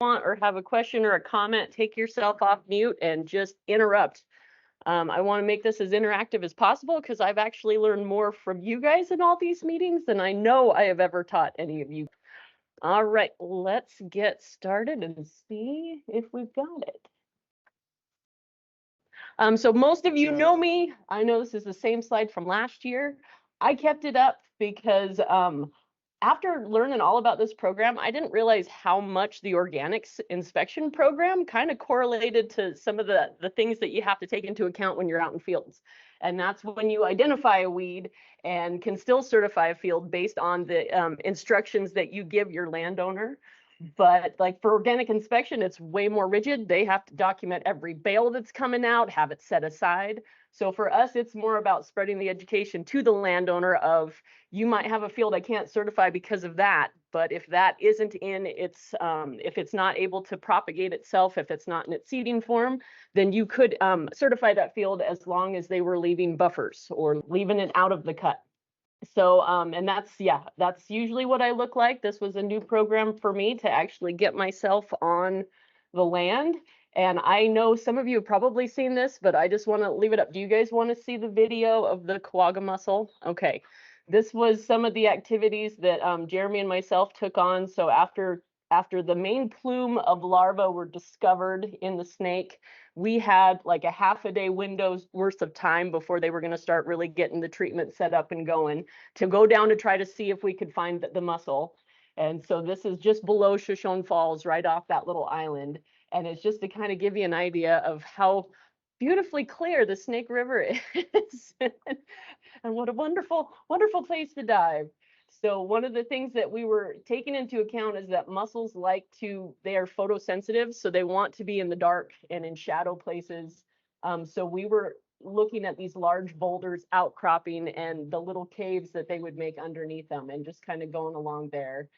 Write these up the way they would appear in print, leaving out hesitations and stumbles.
want or have a question or a comment, take yourself off mute and just interrupt. I want to make this as interactive as possible because I've actually learned more from you guys in all these meetings than I know I have ever taught any of you. All right, let's get started and see if we've got it. So most of you know me. I know this is the same slide from last year. I kept it up because after learning all about this program, I didn't realize how much the organics inspection program kind of correlated to some of the things that you have to take into account when you're out in fields. And that's when you identify a weed and can still certify a field based on the instructions that you give your landowner. But like for organic inspection, it's way more rigid. They have to document every bale that's coming out, have it set aside. So for us, it's more about spreading the education to the landowner of, you might have a field I can't certify because of that, but if that isn't in its, if it's not able to propagate itself, if it's not in its seeding form, then you could certify that field as long as they were leaving buffers or leaving it out of the cut. So, and that's usually what I look like. This was a new program for me to actually get myself on the land. And I know some of you have probably seen this, but I just want to leave it up. Do you guys want to see the video of the quagga mussel? Okay. This was some of the activities that Jeremy and myself took on. So after the main plume of larvae were discovered in the snake, we had like a half a day window's worth of time before they were going to start really getting the treatment set up and going to go down to try to see if we could find the mussel. And so this is just below Shoshone Falls, right off that little island. And it's just to kind of give you an idea of how beautifully clear the Snake River is and what a wonderful, wonderful place to dive. So one of the things that we were taking into account is that mussels they are photosensitive, so they want to be in the dark and in shadow places. So we were looking at these large boulders outcropping and the little caves that they would make underneath them and just kind of going along there.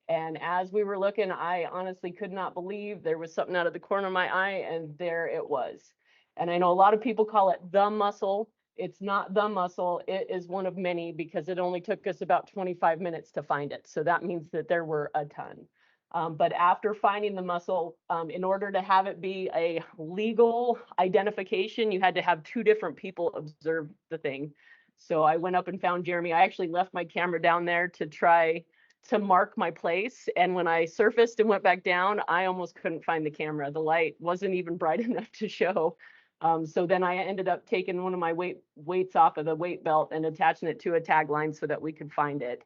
And as we were looking, I honestly could not believe there was something out of the corner of my eye, and there it was. And I know a lot of people call it the mussel. It's not the mussel. It is one of many because it only took us about 25 minutes to find it. So that means that there were a ton. But after finding the mussel, in order to have it be a legal identification, you had to have two different people observe the thing. So I went up and found Jeremy. I actually left my camera down there to try to mark my place. And when I surfaced and went back down, I almost couldn't find the camera. The light wasn't even bright enough to show. So then I ended up taking one of my weights off of the weight belt and attaching it to a tagline so that we could find it.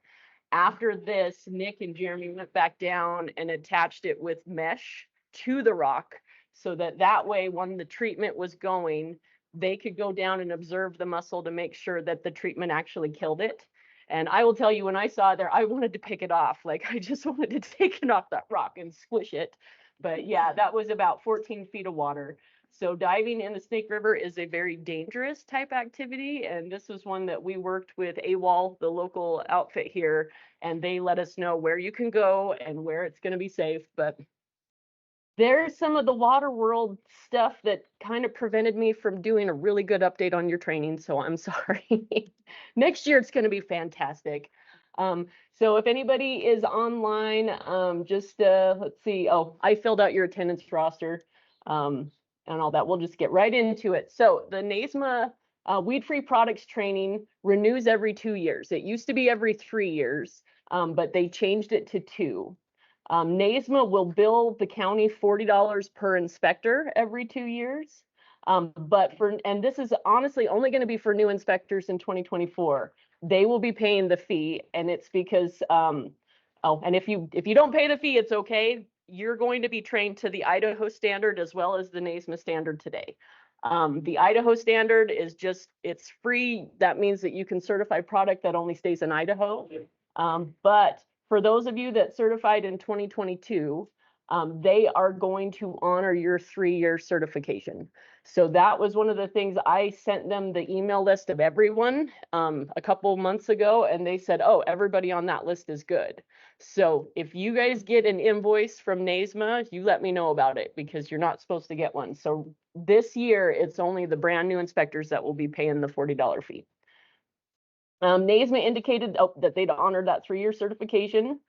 After this, Nick and Jeremy went back down and attached it with mesh to the rock so that way when the treatment was going, they could go down and observe the mussel to make sure that the treatment actually killed it. And I will tell you, when I saw it there, I wanted to pick it off. Like I just wanted to take it off that rock and squish it. But yeah, that was about 14 feet of water. So diving in the Snake River is a very dangerous type activity. And this was one that we worked with AWOL, the local outfit here, and they let us know where you can go and where it's going to be safe. But there's some of the water world stuff that kind of prevented me from doing a really good update on your training. So I'm sorry. Next year, it's going to be fantastic. So if anybody is online, let's see. Oh, I filled out your attendance roster. And all that. We'll just get right into it. So the NASMA weed-free products training renews every 2 years. It used to be every 3 years, but they changed it to 2. NASMA will bill the county $40 per inspector every 2 years. And this is honestly only going to be for new inspectors in 2024. They will be paying the fee, and it's because, and if you don't pay the fee, it's okay. You're going to be trained to the Idaho standard as well as the NASMA standard today. The Idaho standard is it's free. That means that you can certify product that only stays in Idaho. But for those of you that certified in 2022, they are going to honor your 3-year certification. So that was one of the things. I sent them the email list of everyone a couple months ago, and they said, oh, everybody on that list is good. So if you guys get an invoice from NASMA, you let me know about it because you're not supposed to get one. So this year, it's only the brand new inspectors that will be paying the $40 fee. NASMA indicated that they'd honored that 3-year certification.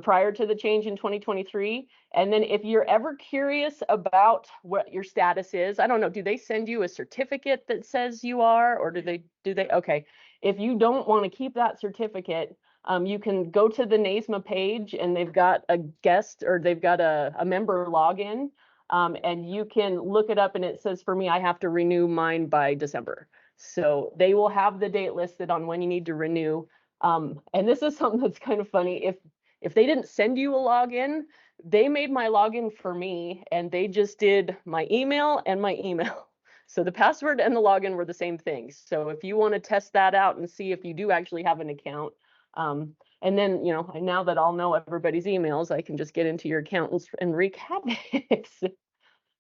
prior to the change in 2023. And then if you're ever curious about what your status is, I don't know, do they send you a certificate that says you are, or do they, okay. If you don't want to keep that certificate, you can go to the NASMA page and they've got a guest, or they've got a member login, and you can look it up, and it says for me, I have to renew mine by December. So they will have the date listed on when you need to renew. And this is something that's kind of funny. If they didn't send you a login, they made my login for me, and they just did my email and my email. So the password and the login were the same thing. So if you want to test that out and see if you do actually have an account, and then, you know, now that I'll know everybody's emails, I can just get into your account and wreak havoc.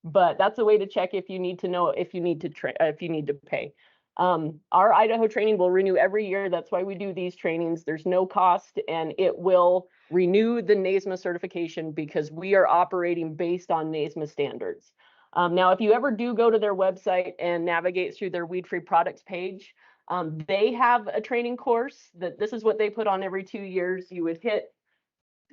But that's a way to check if you need to know if you need to pay. Our Idaho training will renew every year. That's why we do these trainings. There's no cost, and it will renew the NASMA certification because we are operating based on NASMA standards. Now, if you ever do go to their website and navigate through their weed-free products page, they have a training course that this is what they put on every 2 years. You would hit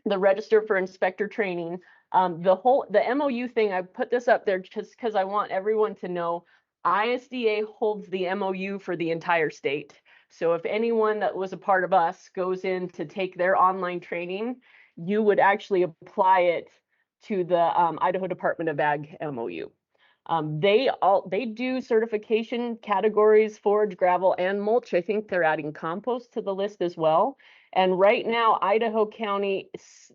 the register for inspector training. The MOU thing, I put this up there just because I want everyone to know ISDA holds the MOU for the entire state. So if anyone that was a part of us goes in to take their online training, you would actually apply it to the Idaho Department of Ag MOU. They do certification categories, forage, gravel, and mulch. I think they're adding compost to the list as well. And right now, Idaho County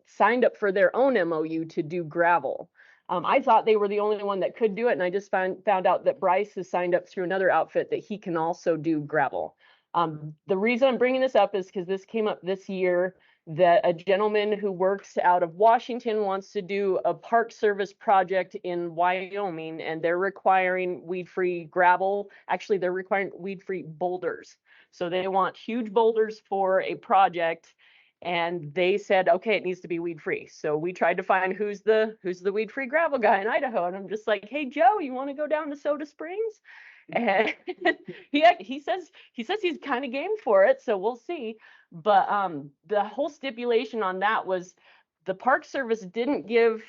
signed up for their own MOU to do gravel. I thought they were the only one that could do it, and I just found out that Bryce has signed up through another outfit that he can also do gravel. The reason I'm bringing this up is because this came up this year, that a gentleman who works out of Washington wants to do a Park Service project in Wyoming, and they're requiring weed-free gravel. Actually, they're requiring weed-free boulders. So they want huge boulders for a project, and they said, okay, it needs to be weed-free. So we tried to find who's the weed-free gravel guy in Idaho, and I'm just like, hey, Joe, you want to go down to Soda Springs? And he says he's kind of game for it, so we'll see. But the whole stipulation on that was the Park Service didn't give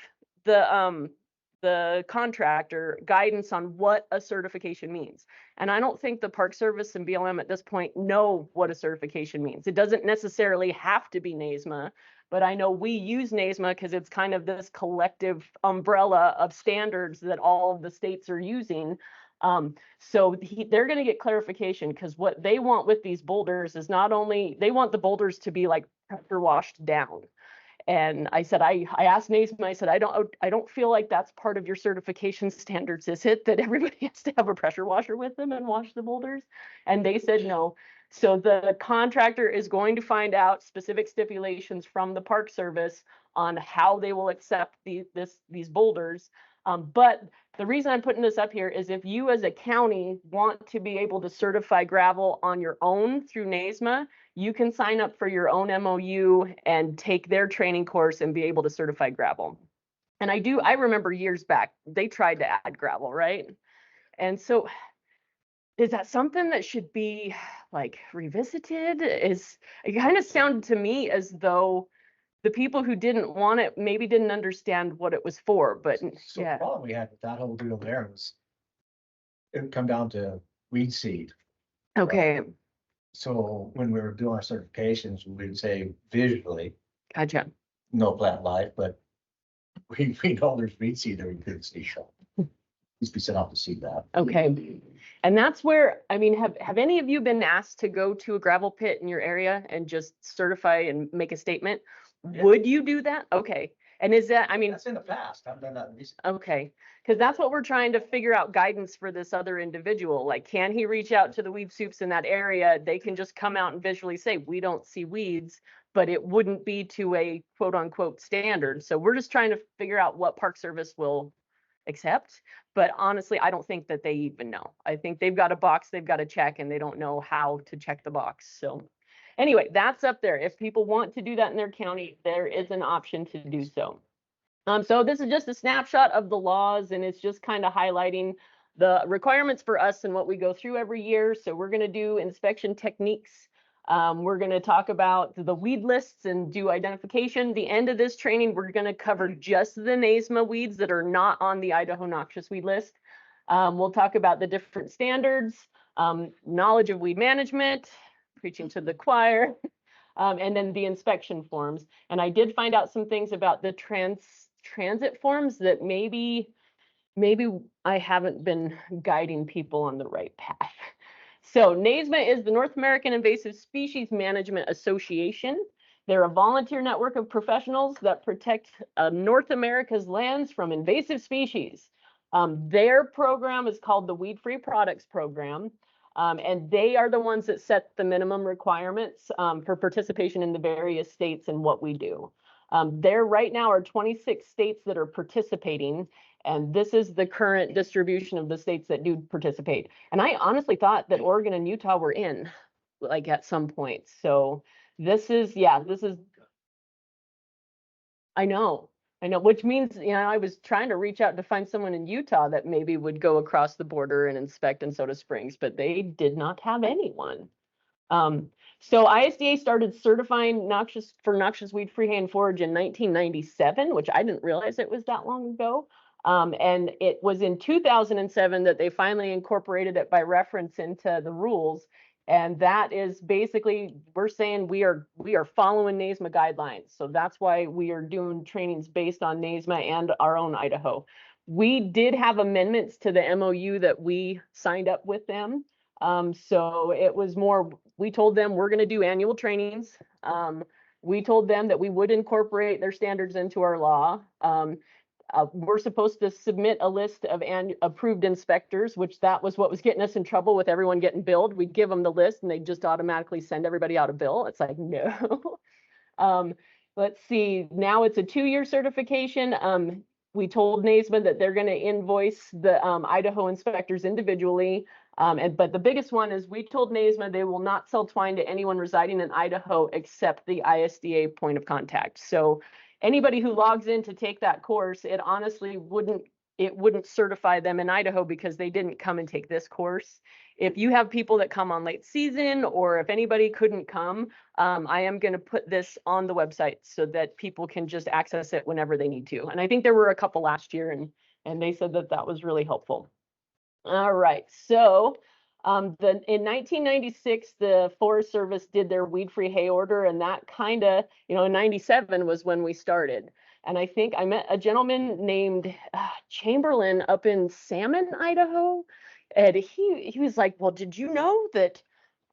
the contractor guidance on what a certification means. And I don't think the Park Service and BLM at this point know what a certification means. It doesn't necessarily have to be NASMA, but I know we use NASMA because it's kind of this collective umbrella of standards that all of the states are using. So they're going to get clarification, because what they want with these boulders is not only, they want the boulders to be like pressure washed down. And I said, I asked NASMA, I said, I don't feel like that's part of your certification standards, is it, that everybody has to have a pressure washer with them and wash the boulders? And they said no. So the contractor is going to find out specific stipulations from the Park Service on how they will accept these boulders. But the reason I'm putting this up here is if you as a county want to be able to certify gravel on your own through NASMA, you can sign up for your own MOU and take their training course and be able to certify gravel. And I remember years back, they tried to add gravel, right? And so is that something that should be like revisited? It kind of sounded to me as though the people who didn't want it maybe didn't understand what it was for, but So yeah. the problem we had with that whole deal there was it would come down to weed seed. Okay. So when we were doing our certifications, we would say visually, Gotcha. no plant life, but we know there's weed seed there we couldn't see. So at least we set out to see that. Okay. And that's where, I mean, have any of you been asked to go to a gravel pit in your area and just certify and make a statement? Yeah. Would you do that? Okay. And is that, I mean, that's in the past. I've done that recently. Okay. Because that's what we're trying to figure out guidance for this other individual. Like, can he reach out to the weed soups in that area? They can just come out and visually say, we don't see weeds, but it wouldn't be to a quote unquote standard. So we're just trying to figure out what Park Service will accept. But honestly, I don't think that they even know. I think they've got a box they've got to check, and they don't know how to check the box. So anyway, that's up there. If people want to do that in their county, there is an option to do so. So this is just a snapshot of the laws, and it's just kind of highlighting the requirements for us and what we go through every year. So we're going to do inspection techniques. We're going to talk about the weed lists and do identification. The end of this training, we're going to cover just the NASMA weeds that are not on the Idaho noxious weed list. We'll talk about the different standards, knowledge of weed management, preaching to the choir, and then the inspection forms. And I did find out some things about the transit forms that maybe I haven't been guiding people on the right path. So NASMA is the North American Invasive Species Management Association. They're a volunteer network of professionals that protect North America's lands from invasive species. Their program is called the Weed Free Products Program, and they are the ones that set the minimum requirements for participation in the various states and what we do. There right now are 26 states that are participating, and this is the current distribution of the states that do participate. And I honestly thought that Oregon and Utah were in, like at some point. So this is, I know, which means, I was trying to reach out to find someone in Utah that maybe would go across the border and inspect in Soda Springs, but they did not have anyone. So ISDA started certifying noxious weed free hay and forage in 1997, which I didn't realize it was that long ago. And it was in 2007 that they finally incorporated it by reference into the rules. And that is basically, we're saying we are following NASMA guidelines. So that's why we are doing trainings based on NASMA and our own Idaho. We did have amendments to the MOU that we signed up with them. So it was more, we told them we're going to do annual trainings. We told them that we would incorporate their standards into our law. We're supposed to submit a list of approved inspectors, which that was what was getting us in trouble with everyone getting billed. We'd give them the list and they just automatically send everybody out a bill. It's like, no. Let's see, now it's a 2-year certification. We told NASMA that they're going to invoice the Idaho inspectors individually. But the biggest one is we told NASMA they will not sell twine to anyone residing in Idaho except the ISDA point of contact. So anybody who logs in to take that course, it honestly wouldn't certify them in Idaho because they didn't come and take this course. If you have people that come on late season, or if anybody couldn't come, I am going to put this on the website so that people can just access it whenever they need to. And I think there were a couple last year, and they said that that was really helpful. All right, so in 1996, the Forest Service did their weed-free hay order, and that kind of, in 97 was when we started. And I think I met a gentleman named Chamberlain up in Salmon, Idaho, and he was like, well, did you know that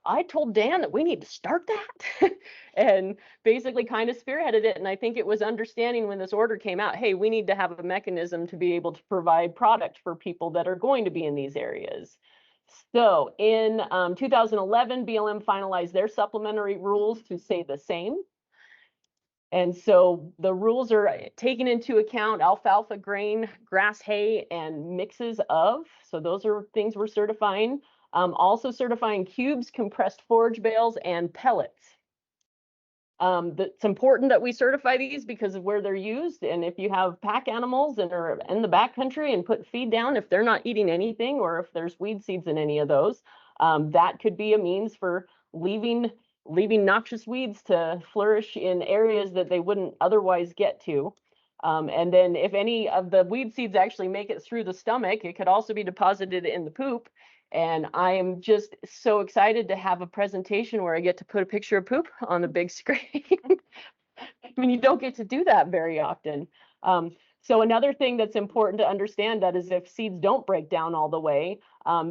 I told Dan that we need to start that? And basically kind of spearheaded it. And I think it was understanding when this order came out, hey, we need to have a mechanism to be able to provide product for people that are going to be in these areas. So in 2011, BLM finalized their supplementary rules to say the same. And so the rules are taking into account alfalfa, grain, grass, hay, and mixes of. So those are things we're certifying. Also certifying cubes, compressed forage bales, and pellets. It's important that we certify these because of where they're used. And if you have pack animals and are in the backcountry and put feed down, if they're not eating anything, or if there's weed seeds in any of those, that could be a means for leaving noxious weeds to flourish in areas that they wouldn't otherwise get to. And then if any of the weed seeds actually make it through the stomach, it could also be deposited in the poop. And I am just so excited to have a presentation where I get to put a picture of poop on the big screen. I mean, you don't get to do that very often. So another thing that's important to understand that is if seeds don't break down all the way,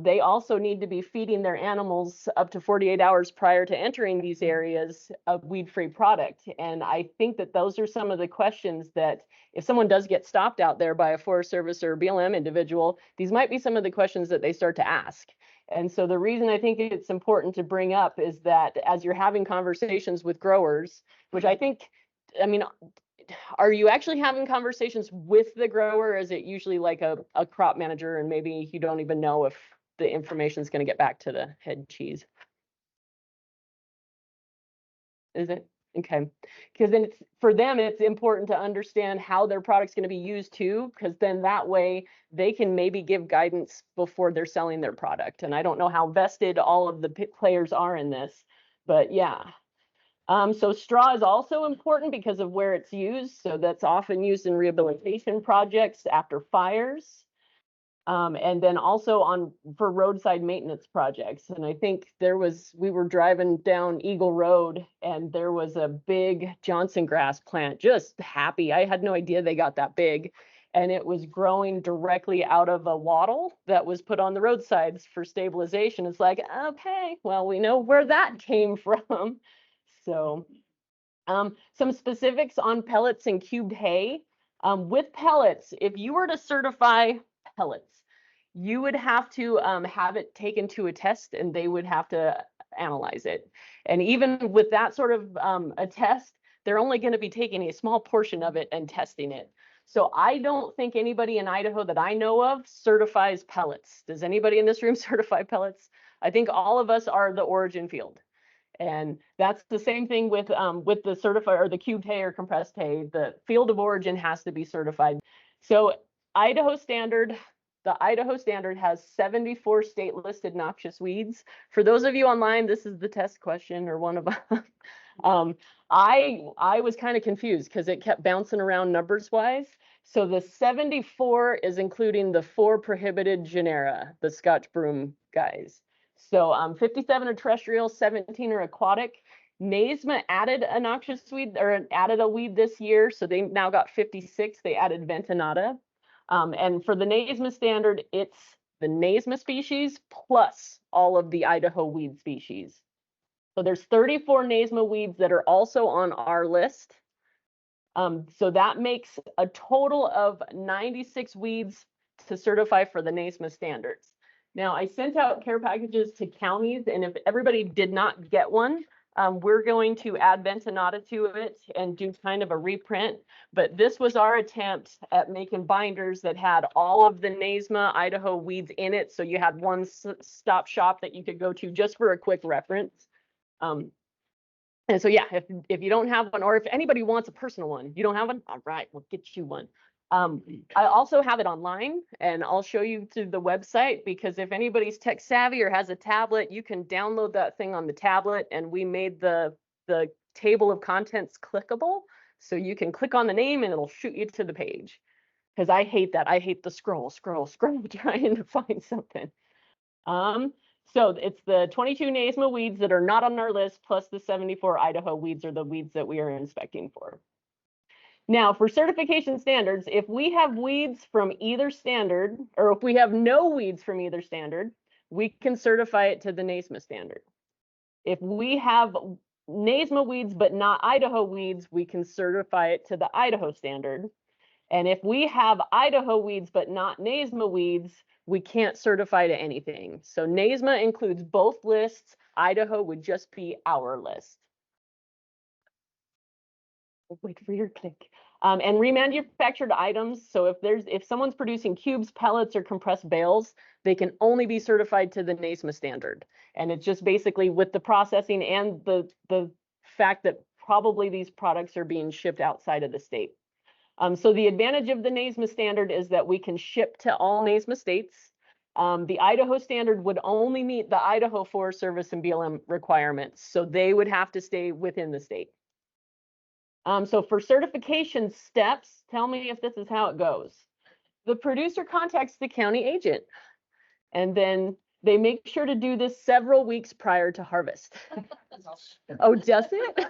they also need to be feeding their animals up to 48 hours prior to entering these areas of weed-free product. And I think that those are some of the questions that if someone does get stopped out there by a Forest Service or BLM individual, these might be some of the questions that they start to ask. And so the reason I think it's important to bring up is that as you're having conversations with growers, which I mean, are you actually having conversations with the grower? Or is it usually like a crop manager and maybe you don't even know if the information is going to get back to the head cheese? Is it? Okay. Because then for them, it's important to understand how their product's going to be used too, because then that way they can maybe give guidance before they're selling their product. And I don't know how vested all of the players are in this, But yeah. So straw is also important because of where it's used. So that's often used in rehabilitation projects after fires. And then also for roadside maintenance projects. And I think we were driving down Eagle Road and there was a big Johnson grass plant, just happy. I had no idea they got that big. And it was growing directly out of a wattle that was put on the roadsides for stabilization. It's like, okay, well, we know where that came from. So some specifics on pellets and cubed hay. With pellets, if you were to certify pellets, you would have to have it taken to a test and they would have to analyze it. And even with that sort of a test, they're only going to be taking a small portion of it and testing it. So I don't think anybody in Idaho that I know of certifies pellets. Does anybody in this room certify pellets? I think all of us are the origin field. And that's the same thing with the certified or the cubed hay or compressed hay. The field of origin has to be certified. So Idaho standard, the Idaho standard has 74 state listed noxious weeds. For those of you online, this is the test question or one of them. I was kind of confused because it kept bouncing around numbers wise. So the 74 is including the 4 prohibited genera, the Scotch broom guys. So 57 are terrestrial, 17 are aquatic. NASMA added a noxious weed or added a weed this year. So they now got 56. They added ventinata. And for the NASMA standard, it's the NASMA species plus all of the Idaho weed species. So there's 34 NASMA weeds that are also on our list. So that makes a total of 96 weeds to certify for the NASMA standards. Now, I sent out care packages to counties, and if everybody did not get one, we're going to add ventinata to it and do kind of a reprint. But this was our attempt at making binders that had all of the NASMA Idaho weeds in it. So you had one stop shop that you could go to just for a quick reference. And so, yeah, if you don't have one, or if anybody wants a personal one, you don't have one, all right, we'll get you one. I also have it online, and I'll show you to the website, because if anybody's tech savvy or has a tablet, you can download that thing on the tablet, and we made the table of contents clickable, so you can click on the name and it'll shoot you to the page. Because I hate that. I hate the scroll trying to find something. So it's the 22 NASMA weeds that are not on our list, plus the 74 Idaho weeds are the weeds that we are inspecting for. Now, for certification standards, if we have weeds from either standard, or if we have no weeds from either standard, we can certify it to the NASMA standard. If we have NASMA weeds but not Idaho weeds, we can certify it to the Idaho standard. And if we have Idaho weeds but not NASMA weeds, we can't certify to anything. So NASMA includes both lists. Idaho would just be our list. Wait for your click. And remanufactured items. So if someone's producing cubes, pellets, or compressed bales, they can only be certified to the NASMA standard. And it's just basically with the processing and the fact that probably these products are being shipped outside of the state. So the advantage of the NASMA standard is that we can ship to all NASMA states. The Idaho standard would only meet the Idaho Forest Service and BLM requirements, so they would have to stay within the state. So for certification steps, tell me if this is how it goes. The producer contacts the county agent, and then they make sure to do this several weeks prior to harvest. Oh, does it?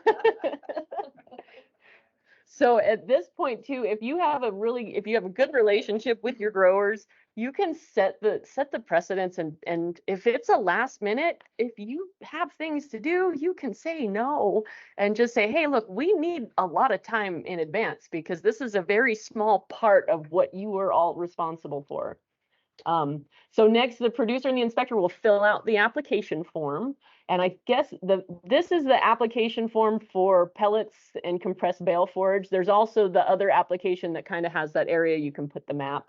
So at this point too, if you have a good relationship with your growers, you can set the precedence, and if it's a last minute, if you have things to do, you can say no and just say, hey, look, we need a lot of time in advance because this is a very small part of what you are all responsible for. So next, the producer and the inspector will fill out the application form. And I guess this is the application form for pellets and compressed bale forage. There's also the other application that kind of has that area you can put the map.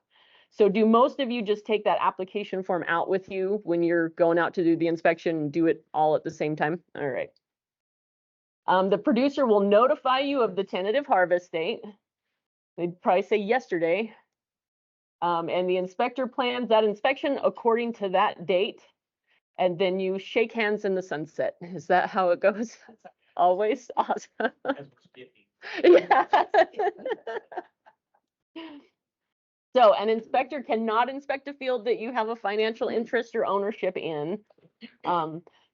So do most of you just take that application form out with you when you're going out to do the inspection and do it all at the same time? All right. The producer will notify you of the tentative harvest date. They'd probably say yesterday. And the inspector plans that inspection according to that date. and then you shake hands in the sunset. Is that how it goes? Always awesome. As we're skipping. Yeah. So an inspector cannot inspect a field that you have a financial interest or ownership in.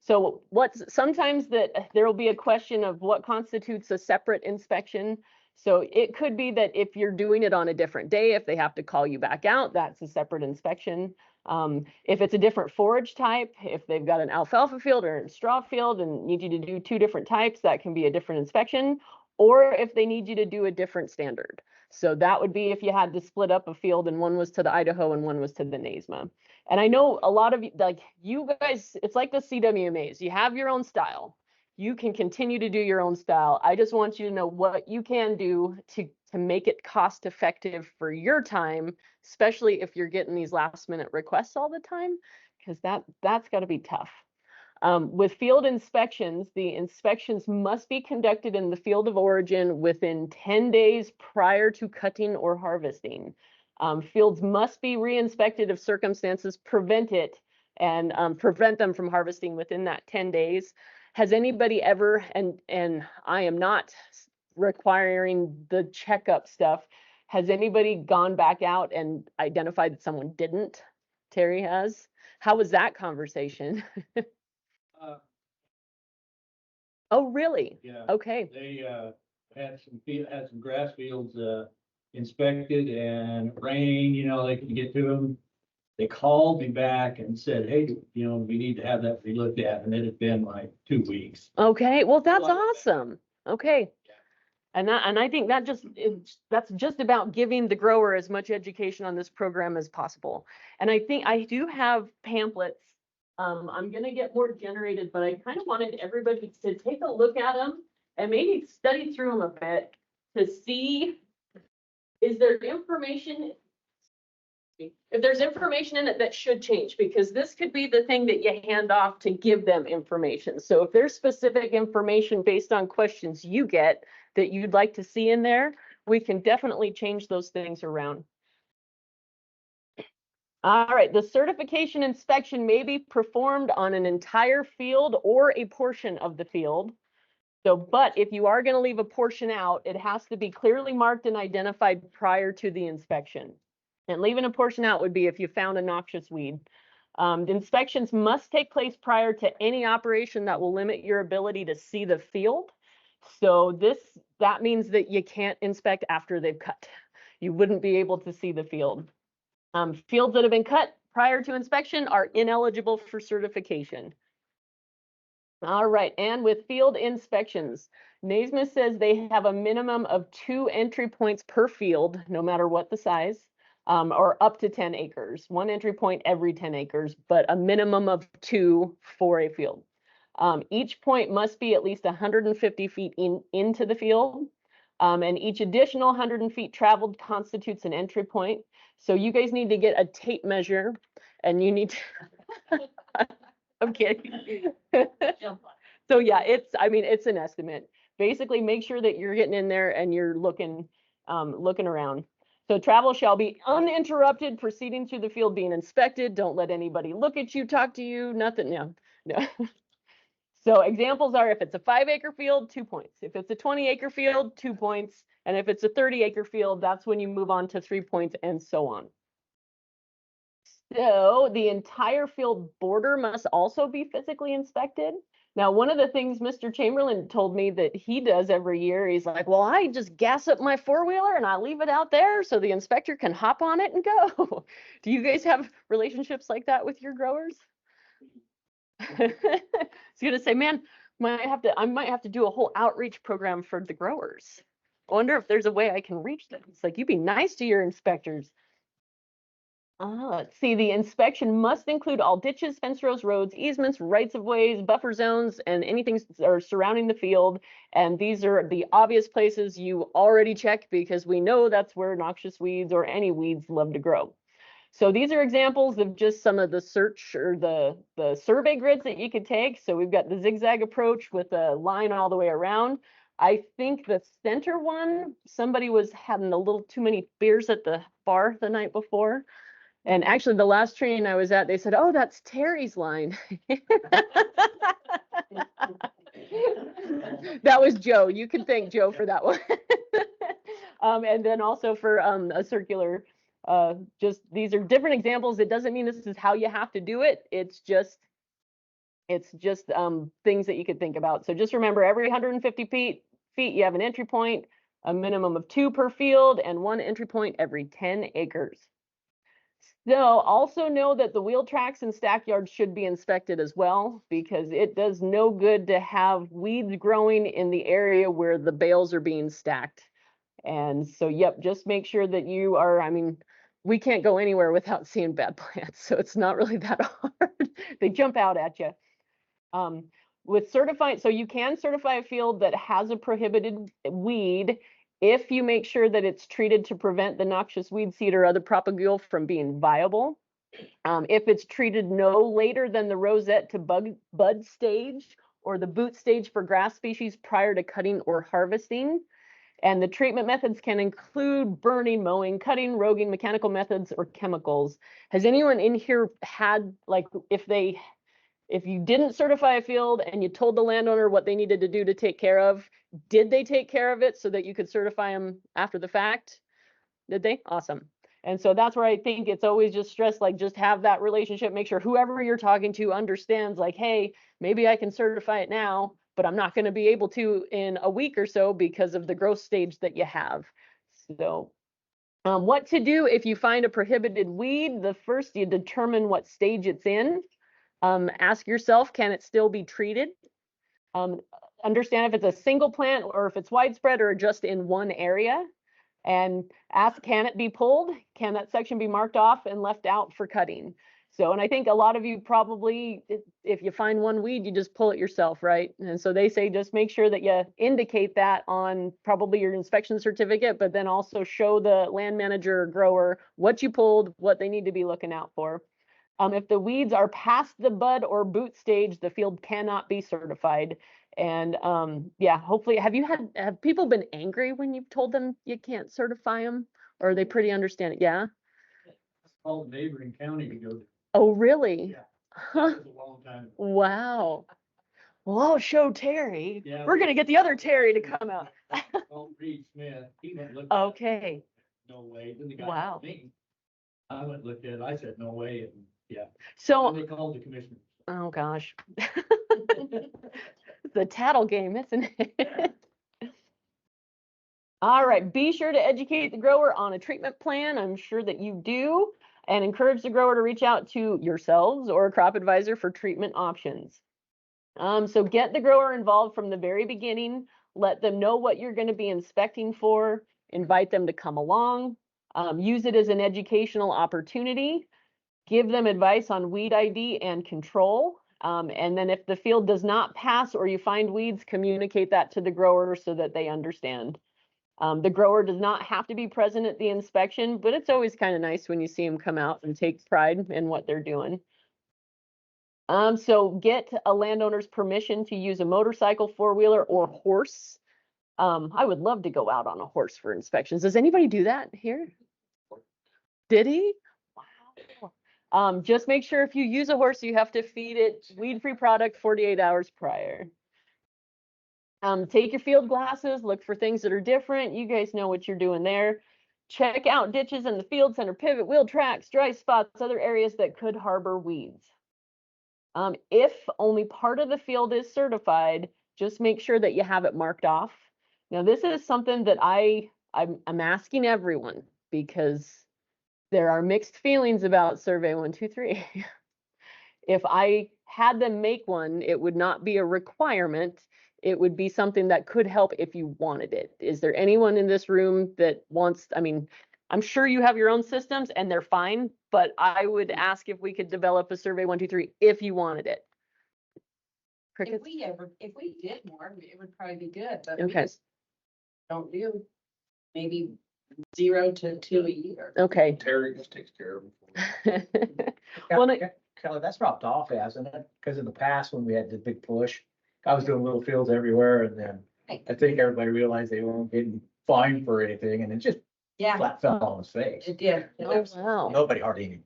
So sometimes that there will be a question of what constitutes a separate inspection. So it could be that if you're doing it on a different day, if they have to call you back out, that's a separate inspection. If it's a different forage type, if they've got an alfalfa field or a straw field and need you to do two different types, that can be a different inspection. Or if they need you to do a different standard. So that would be if you had to split up a field and one was to the Idaho and one was to the NASMA. And I know a lot of you, like you guys, it's like the CWMAs. You have your own style. You can continue to do your own style. I just want you to know what you can do to make it cost effective for your time, especially if you're getting these last minute requests all the time, because that's got to be tough. With field inspections, the inspections must be conducted in the field of origin within 10 days prior to cutting or harvesting. Fields must be re-inspected if circumstances prevent it and prevent them from harvesting within that 10 days. Has anybody ever, and I am not requiring the checkup stuff, has anybody gone back out and identified that someone didn't? Terry has. How was that conversation? Oh, really? Yeah, Okay. they had some grass fields inspected, and rain, they couldn't get to them. They called me back and said, hey, we need to have that relooked at, and it had been like 2 weeks. Okay, well, that's awesome. Okay. And I think that's just about giving the grower as much education on this program as possible. And I think I do have pamphlets. I'm gonna get more generated, but I kind of wanted everybody to take a look at them and maybe study through them a bit to see, is there information, if there's information in it that should change, because this could be the thing that you hand off to give them information. So if there's specific information based on questions you get that you'd like to see in there, we can definitely change those things around. All right, the certification inspection may be performed on an entire field or a portion of the field. So, but if you are going to leave a portion out, it has to be clearly marked and identified prior to the inspection. And leaving a portion out would be if you found a noxious weed. The inspections must take place prior to any operation that will limit your ability to see the field. So that means that you can't inspect after they've cut. You wouldn't be able to see the field. Fields that have been cut prior to inspection are ineligible for certification. All right, and with field inspections, NASMA says they have a minimum of 2 entry points per field, no matter what the size, or up to 10 acres. 1 entry point every 10 acres, but a minimum of 2 for a field. Each point must be at least 150 feet into the field, and each additional 100 feet traveled constitutes an entry point. So you guys need to get a tape measure, and you need to, I'm kidding. So yeah, it's an estimate. Basically, make sure that you're getting in there and you're looking around. So travel shall be uninterrupted, proceeding through the field being inspected. Don't let anybody look at you, talk to you, nothing, no. So examples are if it's a 5-acre field, 2 points. If it's a 20-acre field, 2 points. And if it's a 30-acre field, that's when you move on to 3 points and so on. So the entire field border must also be physically inspected. Now, one of the things Mr. Chamberlain told me that he does every year, he's like, well, I just gas up my 4-wheeler and I leave it out there so the inspector can hop on it and go. Do you guys have relationships like that with your growers? I was gonna say, man, I might have to do a whole outreach program for the growers. I wonder if there's a way I can reach them. It's like, you be nice to your inspectors. Let's see, the inspection must include all ditches, fence rows, roads, easements, rights of ways, buffer zones, and anything surrounding the field. And these are the obvious places you already checked because we know that's where noxious weeds or any weeds love to grow. So these are examples of just some of the search or the survey grids that you could take. So we've got the zigzag approach with a line all the way around. I think the center one, somebody was having a little too many beers at the bar the night before. And actually, the last training I was at, they said, "Oh, that's Terry's line." That was Joe. You can thank Joe for that one. And then also for a circular, just these are different examples. It doesn't mean this is how you have to do it. It's just things that you could think about. So just remember, every 150 feet, you have an entry point, a minimum of 2 per field, and 1 entry point every 10 acres. So also know that the wheel tracks and stack yards should be inspected as well, because it does no good to have weeds growing in the area where the bales are being stacked. And so, yep, just make sure that you are, I mean, we can't go anywhere without seeing bad plants, so it's not really that hard. They jump out at you. With certified, so you can certify a field that has a prohibited weed if you make sure that it's treated to prevent the noxious weed seed or other propagule from being viable. If it's treated no later than the rosette to bud stage or the boot stage for grass species prior to cutting or harvesting. And the treatment methods can include burning, mowing, cutting, roguing, mechanical methods, or chemicals. Has anyone in here had, like, if you didn't certify a field and you told the landowner what they needed to do to take care of, did they take care of it so that you could certify them after the fact? Did they? Awesome. And so that's where I think it's always just stressed, like, just have that relationship, make sure whoever you're talking to understands, like, hey, maybe I can certify it now, but I'm not going to be able to in a week or so because of the growth stage that you have. So what to do if you find a prohibited weed? The first, you determine what stage it's in. Ask yourself, can it still be treated? Understand if it's a single plant or if it's widespread or just in one area. And ask, can it be pulled? Can that section be marked off and left out for cutting? So, and I think a lot of you probably, if you find one weed, you just pull it yourself, right? And so they say just make sure that you indicate that on probably your inspection certificate, but then also show the land manager or grower what you pulled, what they need to be looking out for. If the weeds are past the bud or boot stage, the field cannot be certified. And yeah, hopefully, have people been angry when you've told them you can't certify them, or are they pretty understanding? Yeah. Called neighboring county to go. Oh, really? Yeah. Huh. That was a long time ago. Wow. Well, I'll show Terry. Yeah, We're gonna get the other Terry to come out. Oh, Reed Smith, he went and looked. Okay. No way. Then the guy Wow. called me. I went and looked at it. I said, no way. And yeah. So, And they called the commissioner. oh gosh. It's a tattle game, isn't it? All right, be sure to educate the grower on a treatment plan. I'm sure that you do, and encourage the grower to reach out to yourselves or a crop advisor for treatment options. So get the grower involved from the very beginning. Let them know what you're going to be inspecting for. Invite them to come along. Use it as an educational opportunity. Give them advice on weed ID and control. And then if the field does not pass or you find weeds, communicate that to the grower so that they understand. The grower does not have to be present at the inspection, but it's always kind of nice when you see them come out and take pride in what they're doing. So get a landowner's permission to use a motorcycle, four-wheeler, or horse. I would love to go out on a horse for inspections. Does anybody do that here? Did he? Wow. Just make sure if you use a horse, you have to feed it weed-free product 48 hours prior. Take your field glasses, look for things that are different. You guys know what you're doing there. Check out ditches in the field center, pivot, wheel tracks, dry spots, other areas that could harbor weeds. If only part of the field is certified, just make sure that you have it marked off. Now, this is something that I'm asking everyone, because there are mixed feelings about Survey 123. If I had them make one, it would not be a requirement. It would be something that could help if you wanted it. Is there anyone in this room that wants, I mean, I'm sure you have your own systems and they're fine, but I would ask if we could develop a Survey 123 if you wanted it. Crickets? If we did more, it would probably be good, but we Okay. just don't do maybe 0 to 2 a year. Okay. Terry just takes care of it. Well, Kelly, that's dropped off, hasn't it? Because in the past, when we had the big push, I was doing little fields everywhere, and then I think everybody realized they weren't getting fined for anything, and it just Yeah, flat fell on his face. it did. oh, wow. Nobody hardly even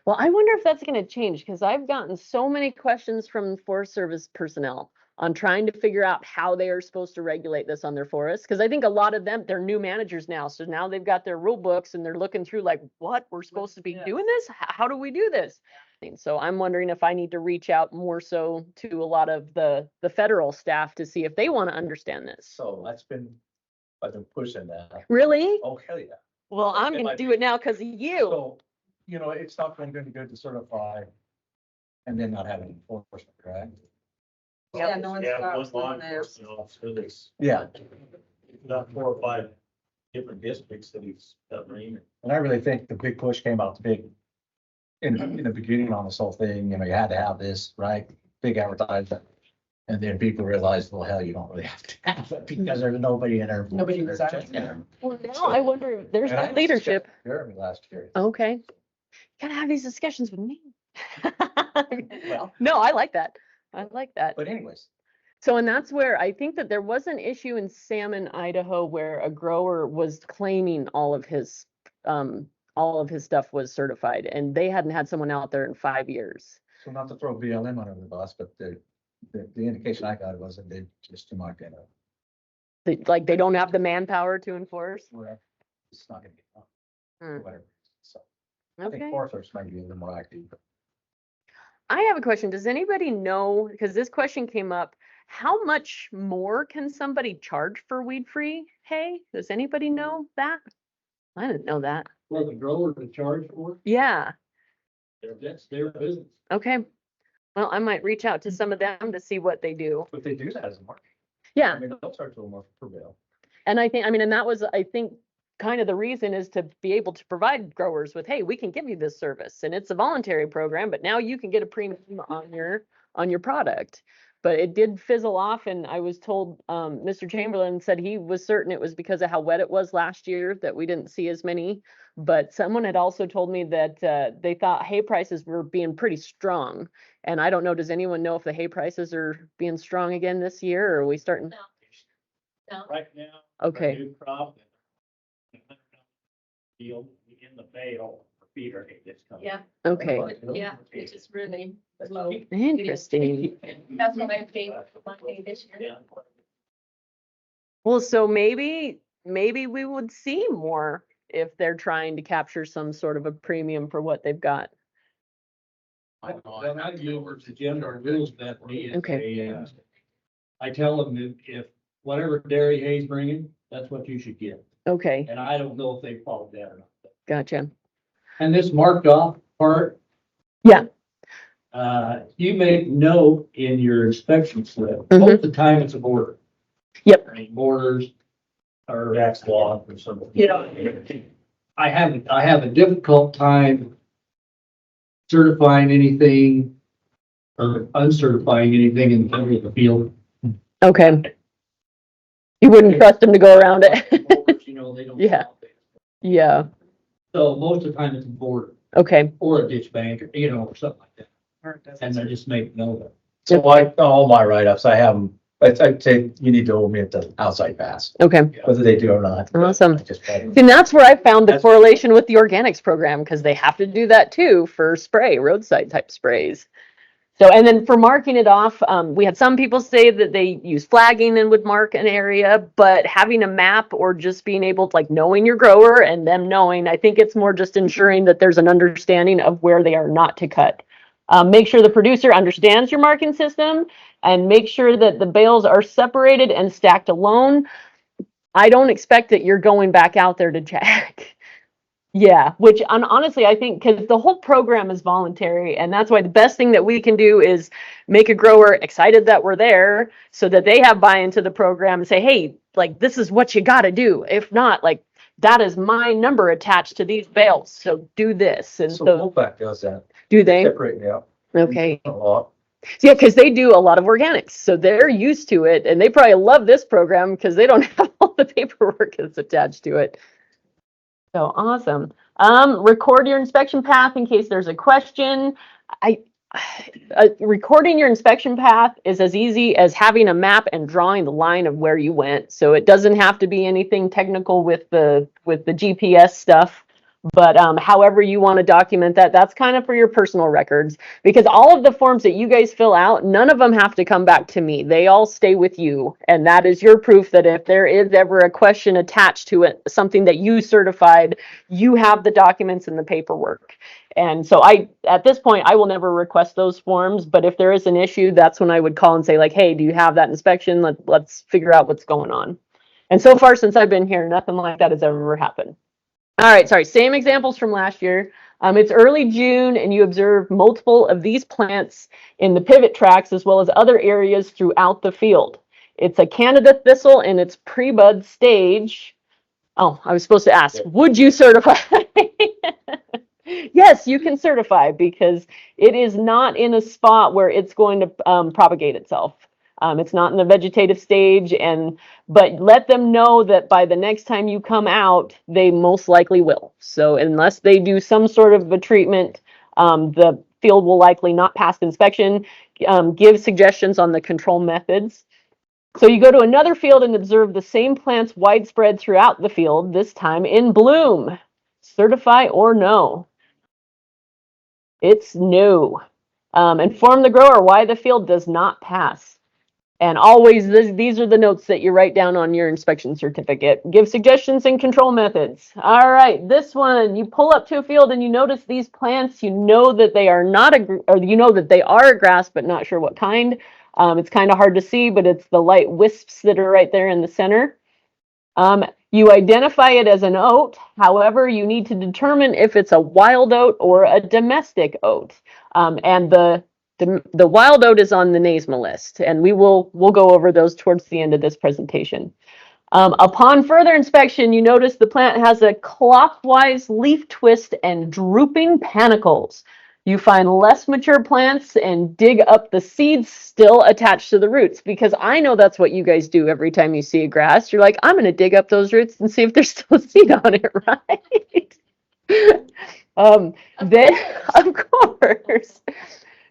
Well, I wonder if that's going to change because I've gotten so many questions from Forest Service personnel on trying to figure out how they are supposed to regulate this on their forests. Because I think a lot of them, they're new managers now. So now they've got their rule books and they're looking through like, what, we're supposed to be doing this? How do we do this? So I'm wondering if I need to reach out more so to a lot of the federal staff to see if they want to understand this. So I've been pushing that. Really? Oh, hell yeah. Well, I'm It going to might do be. it now because of you. So, it's not going to be good to certify and then not have any enforcement, correct? Yeah, no one's Yeah, got one law one there. enforcement officer that's Yeah, got 4 or 5 different districts that he's covering. and I really think the big push came out in the beginning on this whole thing, you had to have this, right? Big advertisement. And then people realized, well, hell, you don't really have to have it because there's nobody in there. Nobody was They're actually checking them. Well, now I wonder if there's And I no was leadership. Jeremy last year. Okay. Gotta have these discussions with me. Well, No, I like that. I like that. but anyways, So, and that's where I think that there was an issue in Salmon, Idaho, where a grower was claiming all of his stuff was certified and they hadn't had someone out there in 5 years. so not to throw BLM under the bus, but the indication I got was that they just do not get it. They don't have the manpower to enforce. Well, it's not gonna get done, Hmm, whatever. So I think Okay. Forest Service might be a little more active. I have a question. Does anybody know, because this question came up, how much more can somebody charge for weed-free hay? Does anybody know that? I didn't know that. For the grower to charge for Yeah, it, that's their business. okay. Well, I might reach out to some of them to see what they do. But they do that as a market. Yeah, I mean, they'll charge a little more per bill. and and that was, I think, kind of the reason is to be able to provide growers with, hey, we can give you this service and it's a voluntary program, but now you can get a premium on your product. But it did fizzle off and I was told, Mr. Chamberlain said he was certain it was because of how wet it was last year that we didn't see as many. But someone had also told me that they thought hay prices were being pretty strong. And I don't know, does anyone know if the hay prices are being strong again this year or are we starting? No. Right now. Okay. our New crop. Field in the bale for feeder hay that's coming. Yeah, Okay, yeah, it's just really low. interesting. That's what I paid for my hay this year. Yeah. Well, so maybe we would see more if they're trying to capture some sort of a premium for what they've got. When I do over the general rules, Bethany, is Okay. I tell them if whatever dairy hay's bringing, that's what you should get. Okay, And I don't know if they followed that or not. gotcha. And this marked off part. Yeah. You make note in your inspection slip, Mhm. most of the time it's a border. Yep. I mean, borders or, Tax law or something. you know, I have a difficult time certifying anything or uncertifying anything in the middle of the field. Okay. You wouldn't trust them to go around it. Borders, you know, they don't. Yeah. stop there. Yeah, So most of the time it's a border okay. or a ditch bank, or, you know, or something like that. And I just make note of it. So all my write-ups, I have them, I'd say you need to omit the outside pass, Okay, whether they do or not. Awesome. I just try to- and that's where I found the That's- correlation with the organics program, because they have to do that too for roadside type sprays. So, and then for marking it off, we had some people say that they use flagging and would mark an area, but having a map or just being able to, like, knowing your grower and them knowing, I think it's more just ensuring that there's an understanding of where they are not to cut. Make sure the producer understands your marking system and make sure that the bales are separated and stacked alone. I don't expect that you're going back out there to check. Yeah, which honestly, I think because the whole program is voluntary, and that's why the best thing that we can do is make a grower excited that we're there so that they have buy-in to the program and say, hey, like, this is what you got to do. If not, like, that is my number attached to these bales. So do this. And So so Wolfpack does that, do they? separate me out Okay. a lot. Yeah, because they do a lot of organics. So they're used to it. And they probably love this program because they don't have all the paperwork that's attached to it. So awesome. Record your inspection path in case there's a question. Recording your inspection path is as easy as having a map and drawing the line of where you went. So it doesn't have to be anything technical with the GPS stuff. But however you want to document that, that's kind of for your personal records, because all of the forms that you guys fill out, none of them have to come back to me. They all stay with you. And that is your proof that if there is ever a question attached to it, something that you certified, you have the documents and the paperwork. And so at this point, I will never request those forms, but if there is an issue, that's when I would call and say like, hey, do you have that inspection? Let's figure out what's going on. And so far, since I've been here, nothing like that has ever happened. All right, sorry, same examples from last year. It's early June and you observe multiple of these plants in the pivot tracks as well as other areas throughout the field. It's a Canada thistle in its pre-bud stage. Oh, I was supposed to ask, would you certify? Yes, you can certify because it is not in a spot where it's going to propagate itself. It's not in the vegetative stage, but let them know that by the next time you come out, they most likely will. So unless they do some sort of a treatment, the field will likely not pass inspection. Give suggestions on the control methods. So you go to another field and observe the same plants widespread throughout the field, this time in bloom. Certify or no? It's no. Inform the grower why the field does not pass. And always, these are the notes that you write down on your inspection certificate. Give suggestions and control methods. All right, this one, you pull up to a field and you notice these plants. You know that they are not you know that they are a grass, but not sure what kind. It's kind of hard to see, but it's the light wisps that are right there in the center. You identify it as an oat. However, you need to determine if it's a wild oat or a domestic oat. And the wild oat is on the NASMA list, and we'll go over those towards the end of this presentation. Upon further inspection, you notice the plant has a clockwise leaf twist and drooping panicles. You find less mature plants and dig up the seeds still attached to the roots, because I know that's what you guys do every time you see a grass. You're like, I'm going to dig up those roots and see if there's still a seed on it, right? Then, of course,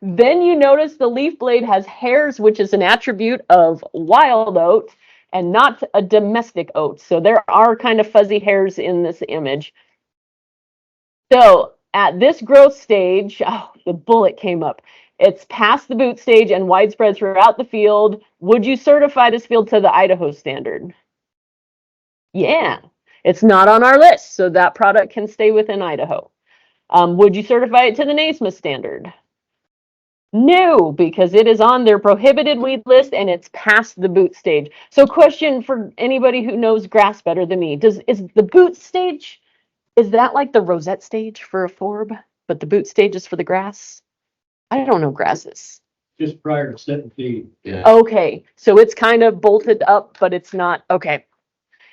then you notice the leaf blade has hairs, which is an attribute of wild oat and not a domestic oat. So there are kind of fuzzy hairs in this image. So at this growth stage, oh, the bullet came up. It's past the boot stage and widespread throughout the field. Would you certify this field to the Idaho standard? Yeah, it's not on our list, so that product can stay within Idaho. Would you certify it to the NASMA standard? No, because it is on their prohibited weed list and it's past the boot stage. So question for anybody who knows grass better than me, is the boot stage, is that like the rosette stage for a forb, but the boot stage is for the grass? I don't know grasses. Just prior to setting feed. Yeah. Okay, so it's kind of bolted up, but it's not, okay.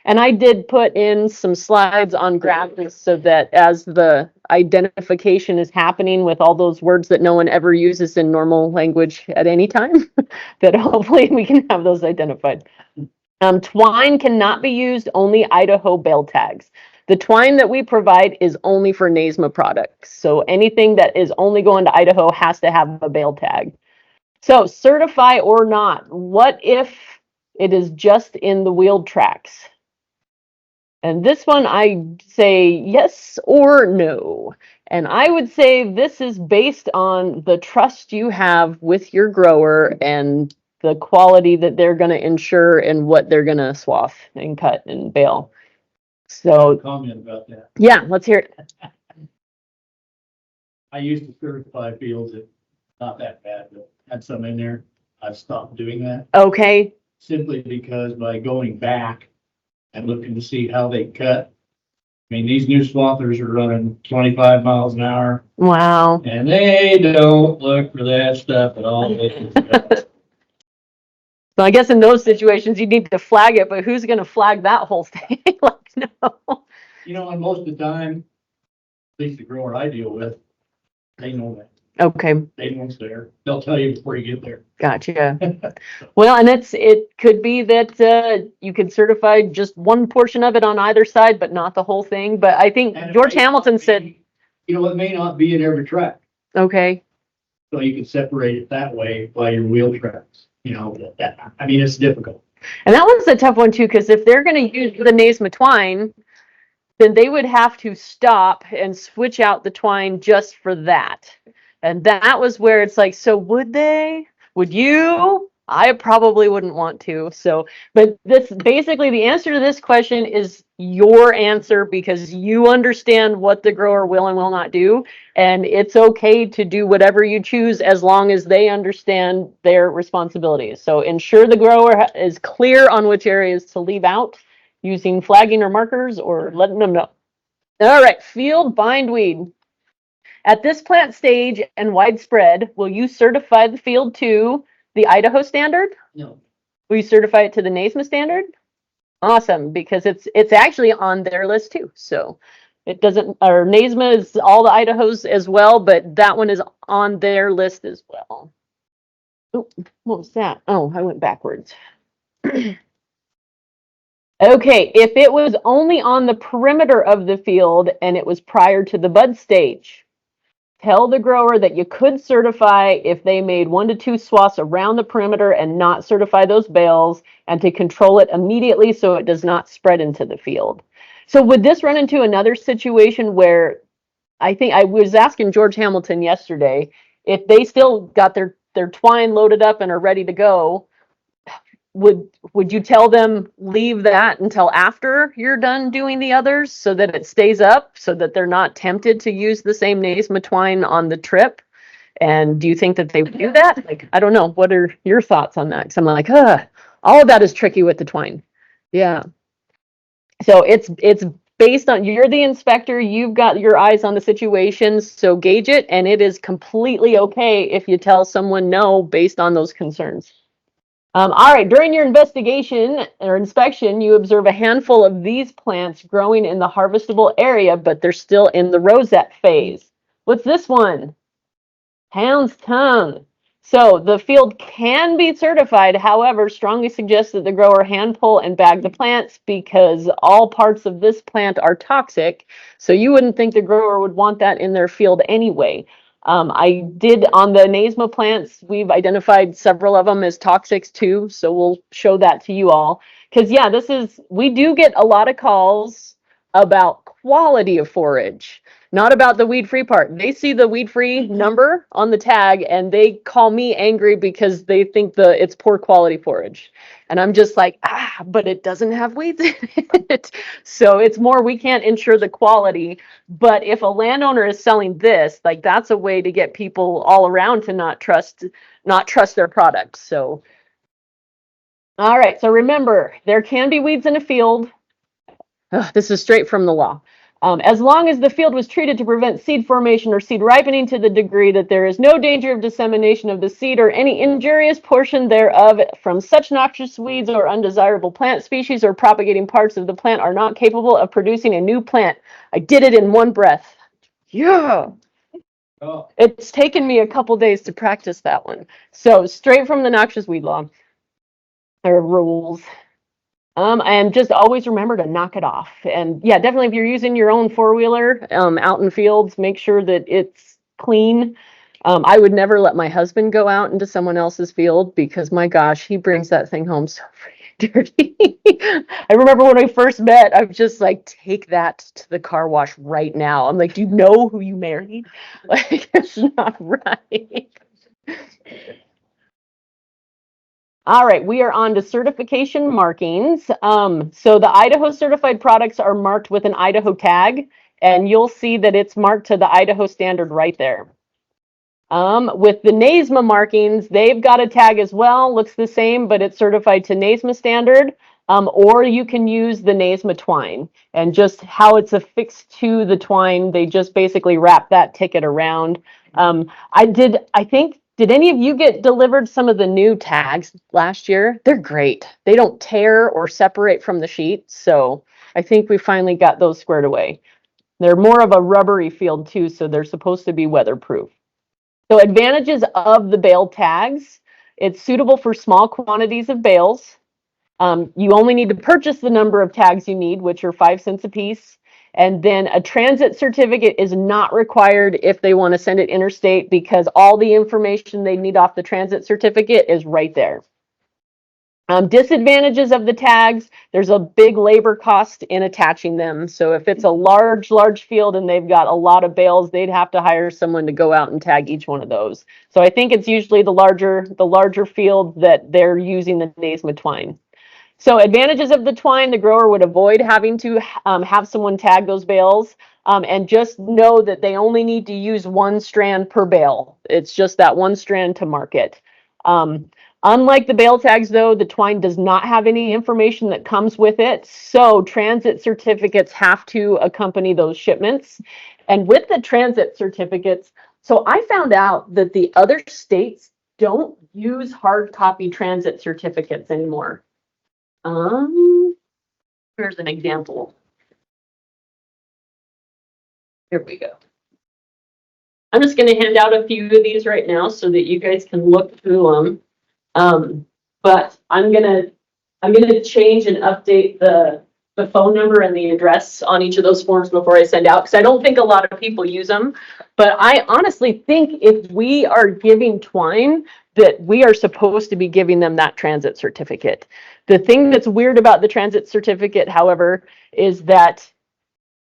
And I did put in some slides on grasses so that as the identification is happening with all those words that no one ever uses in normal language at any time, that hopefully we can have those identified. Twine cannot be used, only Idaho bale tags. The twine that we provide is only for NASMA products. So anything that is only going to Idaho has to have a bale tag. So certify or not, what if it is just in the wheeled tracks? And this one, I say yes or no. And I would say this is based on the trust you have with your grower and the quality that they're going to ensure and what they're going to swath and cut and bale. So, Comment about that. yeah, let's hear it. I used to certify fields that not that bad, but had some in there. I've stopped doing that Okay. simply because by going back and looking to see how they cut. I mean, these new swathers are running 25 miles an hour Wow. and they don't look for that stuff at all. So I guess in those situations, you need to flag it, but who's going to flag that whole thing? Like, no. You know, and most of the time, at least the grower I deal with, they know that. Okay. They know it's there. They'll tell you before you get there. Gotcha. Well, and it could be that you could certify just one portion of it on either side, but not the whole thing. But I think And it George may Hamilton not said, be- You know, it may not be in every track, okay, so you can separate it that way by your wheel tracks. You know, I mean, it's difficult. and that one's a tough one too, because if they're going to use the NASMA twine, then they would have to stop and switch out the twine just for that. And that was where it's like, so would they? Would you? I probably wouldn't want to. So, but this basically the answer to this question is your answer because you understand what the grower will and will not do. And it's okay to do whatever you choose as long as they understand their responsibilities. So ensure the grower is clear on which areas to leave out using flagging or markers or letting them know. All right, field bindweed. At this plant stage and widespread, will you certify the field to the Idaho standard? No. Will you certify it to the NASMA standard? Awesome, because it's actually on their list too. So it doesn't, or NASMA is all the Idahos as well, but that one is on their list as well. Oh, what was that? Oh, I went backwards. Okay, if it was only on the perimeter of the field and it was prior to the bud stage, tell the grower that you could certify if they made 1 to 2 swaths around the perimeter and not certify those bales and to control it immediately so it does not spread into the field. So would this run into another situation where I think I was asking George Hamilton yesterday if they still got their twine loaded up and are ready to go, would you tell them leave that until after you're done doing the others so that it stays up so that they're not tempted to use the same NASMA twine on the trip? And do you think that they would do that? Like, I don't know. What are your thoughts on that? Because I'm like, all of that is tricky with the twine. Yeah. So it's based on, you're the inspector, you've got your eyes on the situation, so gauge it, and it is completely okay if you tell someone no based on those concerns. All right, during your investigation or inspection, you observe a handful of these plants growing in the harvestable area, but they're still in the rosette phase. What's this one? Hound's tongue. So the field can be certified, however, strongly suggests that the grower hand pull and bag the plants because all parts of this plant are toxic. So you wouldn't think the grower would want that in their field anyway. I did on the NASMA plants, we've identified several of them as toxics too. So we'll show that to you all. Because yeah, we do get a lot of calls about quality of forage, not about the weed-free part. They see the weed-free number on the tag and they call me angry because they think it's poor quality forage. And I'm just like, but it doesn't have weeds in it. So it's more, we can't ensure the quality. But if a landowner is selling this, like that's a way to get people all around to not trust their products. So, all right. So remember, there can be weeds in a field. This is straight from the law. As long as the field was treated to prevent seed formation or seed ripening to the degree that there is no danger of dissemination of the seed or any injurious portion thereof from such noxious weeds or undesirable plant species or propagating parts of the plant are not capable of producing a new plant. I did it in one breath. Yeah. Oh, It's taken me a couple days to practice that one. So straight from the noxious weed law or rules. And just always remember to knock it off. And yeah, definitely if you're using your own four-wheeler out in fields, make sure that it's clean. I would never let my husband go out into someone else's field because my gosh, he brings that thing home so freaking dirty. I remember when we first met, I was just like, take that to the car wash right now. I'm like, do you know who you married? Like, it's not right. All right, we are on to certification markings. So the Idaho certified products are marked with an Idaho tag, and you'll see that it's marked to the Idaho standard right there. With the NASMA markings, they've got a tag as well, looks the same, but it's certified to NASMA standard. Or you can use the NASMA twine, and just how it's affixed to the twine, they just basically wrap that ticket around. Did any of you get delivered some of the new tags last year? They're great. They don't tear or separate from the sheet. So I think we finally got those squared away. They're more of a rubbery field too, so they're supposed to be weatherproof. So advantages of the bale tags. It's suitable for small quantities of bales. You only need to purchase the number of tags you need, which are 5 cents a piece. And then a transit certificate is not required if they want to send it interstate because all the information they need off the transit certificate is right there. Disadvantages of the tags, there's a big labor cost in attaching them. So if it's a large field and they've got a lot of bales, they'd have to hire someone to go out and tag each one of those. So I think it's usually the larger field that they're using the Naisma twine. So advantages of the twine, the grower would avoid having to have someone tag those bales, and just know that they only need to use one strand per bale. It's just that one strand to market. Unlike the bale tags, though, the twine does not have any information that comes with it. So transit certificates have to accompany those shipments. And with the transit certificates, so I found out that the other states don't use hard copy transit certificates anymore. Here's an example. Here we go. I'm just going to hand out a few of these right now so that you guys can look through them. But I'm gonna change and update the phone number and the address on each of those forms before I send out, because I don't think a lot of people use them. But I honestly think if we are giving twine, that we are supposed to be giving them that transit certificate. The thing that's weird about the transit certificate, however, is that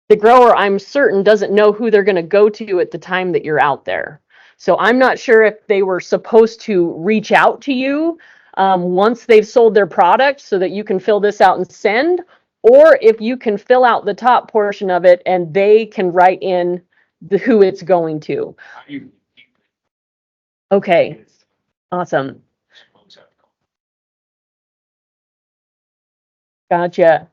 the grower, I'm certain, doesn't know who they're going to go to at the time that you're out there. So I'm not sure if they were supposed to reach out to you once they've sold their product so that you can fill this out and send, or if you can fill out the top portion of it and they can write in who it's going to. Okay, awesome. Gotcha.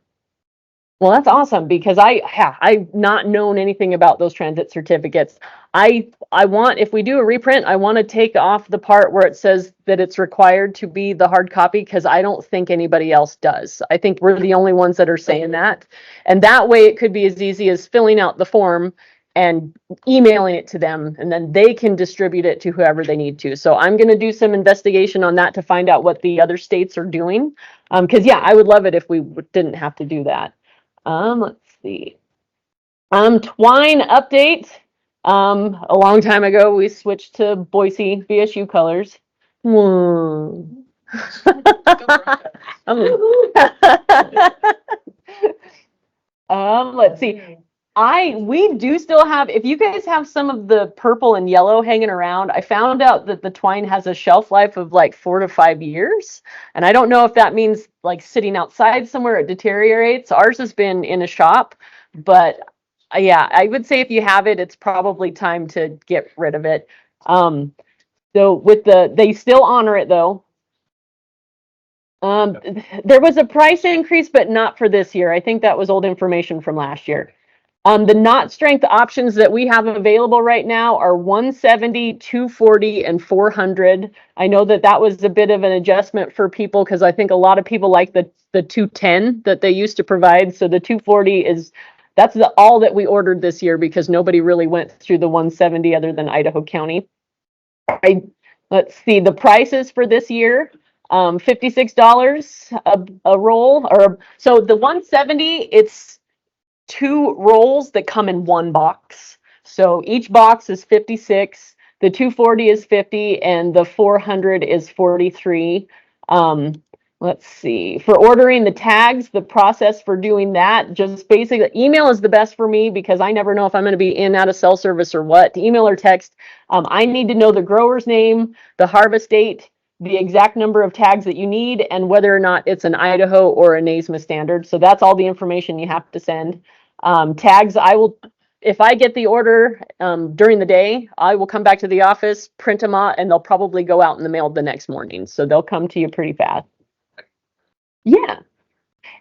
Well, that's awesome, because I've not known anything about those transit certificates. I want, if we do a reprint, I want to take off the part where it says that it's required to be the hard copy, because I don't think anybody else does. I think we're the only ones that are saying that. And that way it could be as easy as filling out the form and emailing it to them, and then they can distribute it to whoever they need to. So I'm going to do some investigation on that to find out what the other states are doing. Because yeah, I would love it if we didn't have to do that. Let's see. Twine update. A long time ago, we switched to Boise BSU colors. Let's see. We do still have, if you guys have some of the purple and yellow hanging around, I found out that the twine has a shelf life of like 4 to 5 years. And I don't know if that means like sitting outside somewhere it deteriorates. Ours has been in a shop, but yeah, I would say if you have it, it's probably time to get rid of it. So with they still honor it though. There was a price increase, but not for this year. I think that was old information from last year. The knot strength options that we have available right now are 170, 240, and 400. I know that was a bit of an adjustment for people, because I think a lot of people like the 210 that they used to provide. So the 240 that's all that we ordered this year, because nobody really went through the 170 other than Idaho County. Let's see the prices for this year. $56 a roll, or so the 170, it's 2 rolls that come in one box. So each box is 56. The 240 is 50, and the 400 is 43. Let's see. For ordering the tags, the process for doing that, just basically, email is the best for me, because I never know if I'm going to be in, out of cell service or what. Email or text. I need to know the grower's name, the harvest date, the exact number of tags that you need, and whether or not it's an Idaho or a Naisma standard. So that's all the information you have to send. Tags, if I get the order during the day, I will come back to the office, print them out, and they'll probably go out in the mail the next morning. So they'll come to you pretty fast. Yeah.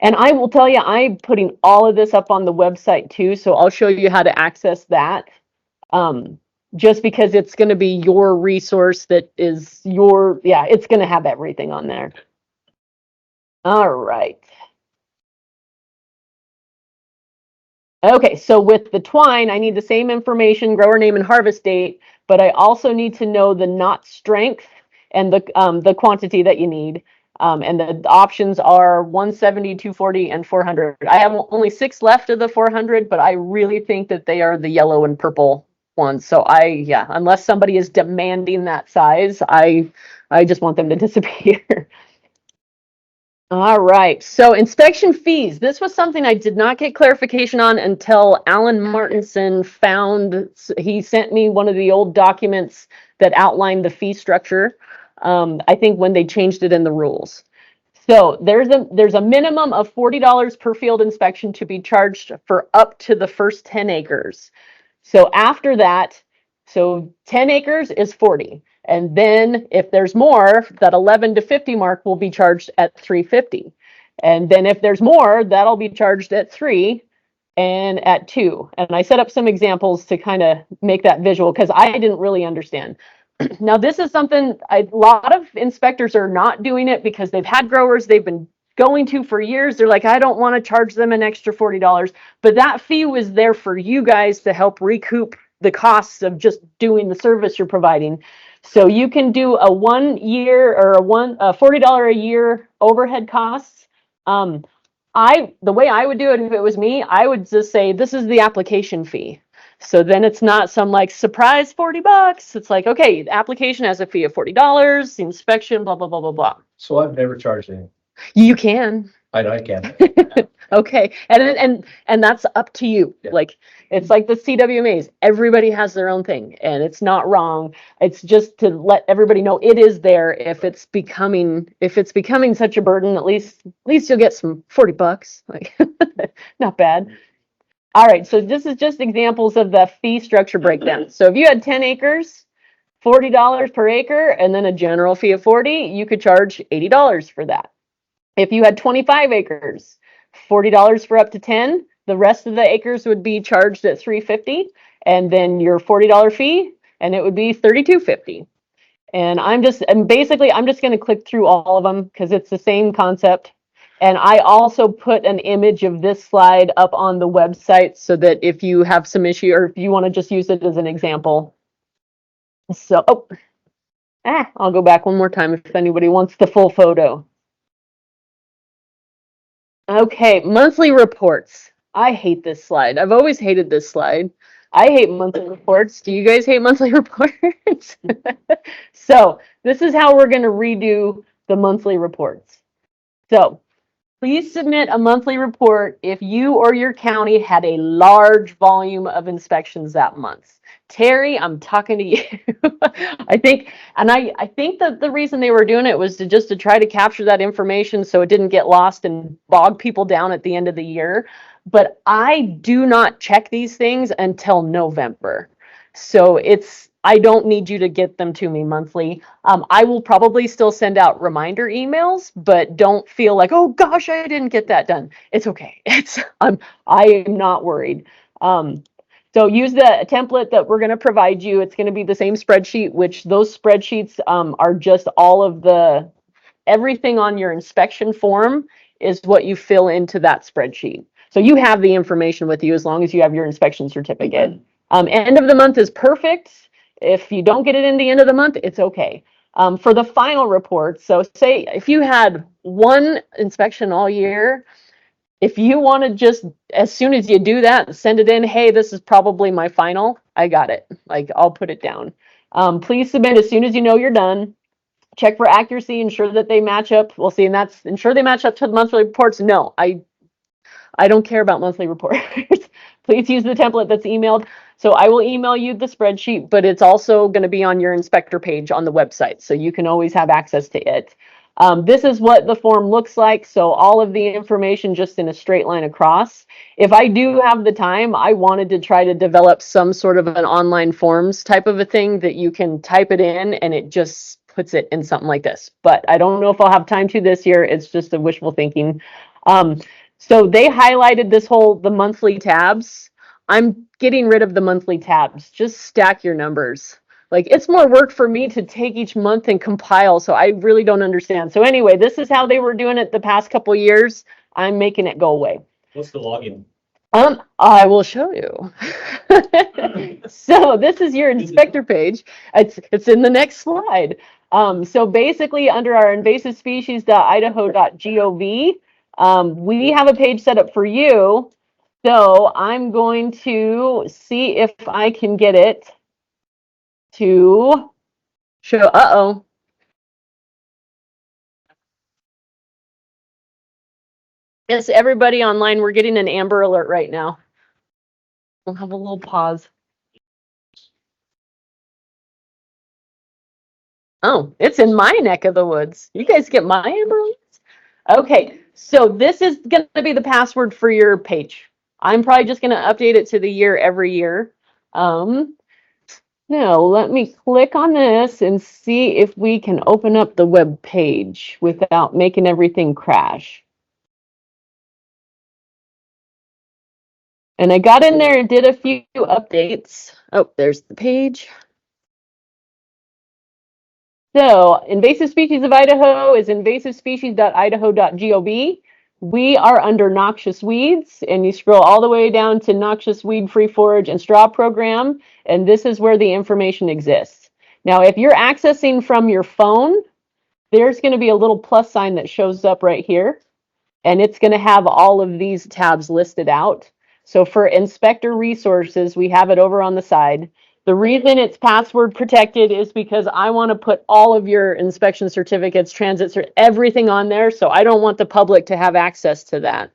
And I will tell you, I'm putting all of this up on the website too. So I'll show you how to access that. Just because it's going to be your resource that is it's going to have everything on there. All right. Okay, so with the twine, I need the same information, grower name and harvest date, but I also need to know the knot strength and the quantity that you need. And the options are 170, 240, and 400. I have only 6 left of the 400, but I really think that they are the yellow and purple ones. So unless somebody is demanding that size, I just want them to disappear. All right, so inspection fees. This was something I did not get clarification on until Alan Martinson he sent me one of the old documents that outlined the fee structure. I think when they changed it in the rules. So there's a minimum of $40 per field inspection to be charged for up to the first 10 acres. So after that, so 10 acres is 40. And then if there's more, that 11 to 50 mark will be charged at 350. And then if there's more, that'll be charged at 3 and at 2. And I set up some examples to kind of make that visual because I didn't really understand. Now, this is something a lot of inspectors are not doing it because they've had growers they've been going to for years. They're like, I don't want to charge them an extra $40, but that fee was there for you guys to help recoup the costs of just doing the service you're providing. So you can do a 1 year or a $40 a year overhead costs. The way I would do it if it was me, I would just say this is the application fee. So then it's not some like surprise $40. It's like, okay, the application has a fee of $40, the inspection, blah, blah, blah, blah, blah. So I've never charged any. You can. I can't. Okay. And that's up to you. Yeah. Like it's like the CWMAs. Everybody has their own thing and it's not wrong. It's just to let everybody know it is there if it's becoming such a burden, at least you'll get some $40. Like not bad. All right, so this is just examples of the fee structure breakdown. So if you had 10 acres, $40 per acre, and then a general fee of 40, you could charge $80 for that. If you had 25 acres, $40 for up to 10, the rest of the acres would be charged at $350, and then your $40 fee, and it would be $32.50. And I'm just going to click through all of them because it's the same concept. And I also put an image of this slide up on the website so that if you have some issue or if you want to just use it as an example. So, I'll go back one more time if anybody wants the full photo. Okay, monthly reports. I hate this slide. I've always hated this slide. I hate monthly reports. Do you guys hate monthly reports? So this is how we're going to redo the monthly reports. So please submit a monthly report if you or your county had a large volume of inspections that month. Terry, I'm talking to you. I think that the reason they were doing it was to try to capture that information so it didn't get lost and bog people down at the end of the year. But I do not check these things until November. So I don't need you to get them to me monthly. I will probably still send out reminder emails, but don't feel like, oh gosh, I didn't get that done. It's okay. I am not worried. So use the template that we're going to provide you. It's going to be the same spreadsheet, which those spreadsheets are just all of everything on your inspection form is what you fill into that spreadsheet. So you have the information with you as long as you have your inspection certificate. End of the month is perfect. If you don't get it in the end of the month, it's okay. For the final report, so say if you had one inspection all year, if you want to just, as soon as you do that, send it in, hey, this is probably my final, I got it. Like, I'll put it down. Please submit as soon as you know you're done. Check for accuracy, ensure that they match up. We'll see, and that's ensure they match up to the monthly reports. No, I don't care about monthly reports. Please use the template that's emailed. So I will email you the spreadsheet, but it's also going to be on your inspector page on the website. So you can always have access to it. This is what the form looks like. So all of the information just in a straight line across. If I do have the time, I wanted to try to develop some sort of an online forms type of a thing that you can type it in and it just puts it in something like this. But I don't know if I'll have time to this year. It's just a wishful thinking. So they highlighted the monthly tabs. I'm getting rid of the monthly tabs. Just stack your numbers. Like, it's more work for me to take each month and compile, so I really don't understand. So anyway, this is how they were doing it the past couple years. I'm making it go away. What's the login? I will show you. So this is your inspector page. It's in the next slide. So basically under our invasive species.idaho.gov, we have a page set up for you. So I'm going to see if I can get it to show. Yes, everybody online, we're getting an Amber Alert right now. We'll have a little pause. Oh, it's in my neck of the woods. You guys get my Amber Alerts? Okay, so this is going to be the password for your page. I'm probably just going to update it to the year every year. Now, let me click on this and see if we can open up the web page without making everything crash. And I got in there and did a few updates. Oh, there's the page. So, invasive species of Idaho is invasivespecies.idaho.gov. We are under noxious weeds, and you scroll all the way down to noxious weed free forage and straw program, and this is where the information exists. Now, if you're accessing from your phone, there's going to be a little plus sign that shows up right here, and it's going to have all of these tabs listed out. So for inspector resources, we have it over on the side. The reason it's password protected is because I want to put all of your inspection certificates, everything on there. So I don't want the public to have access to that.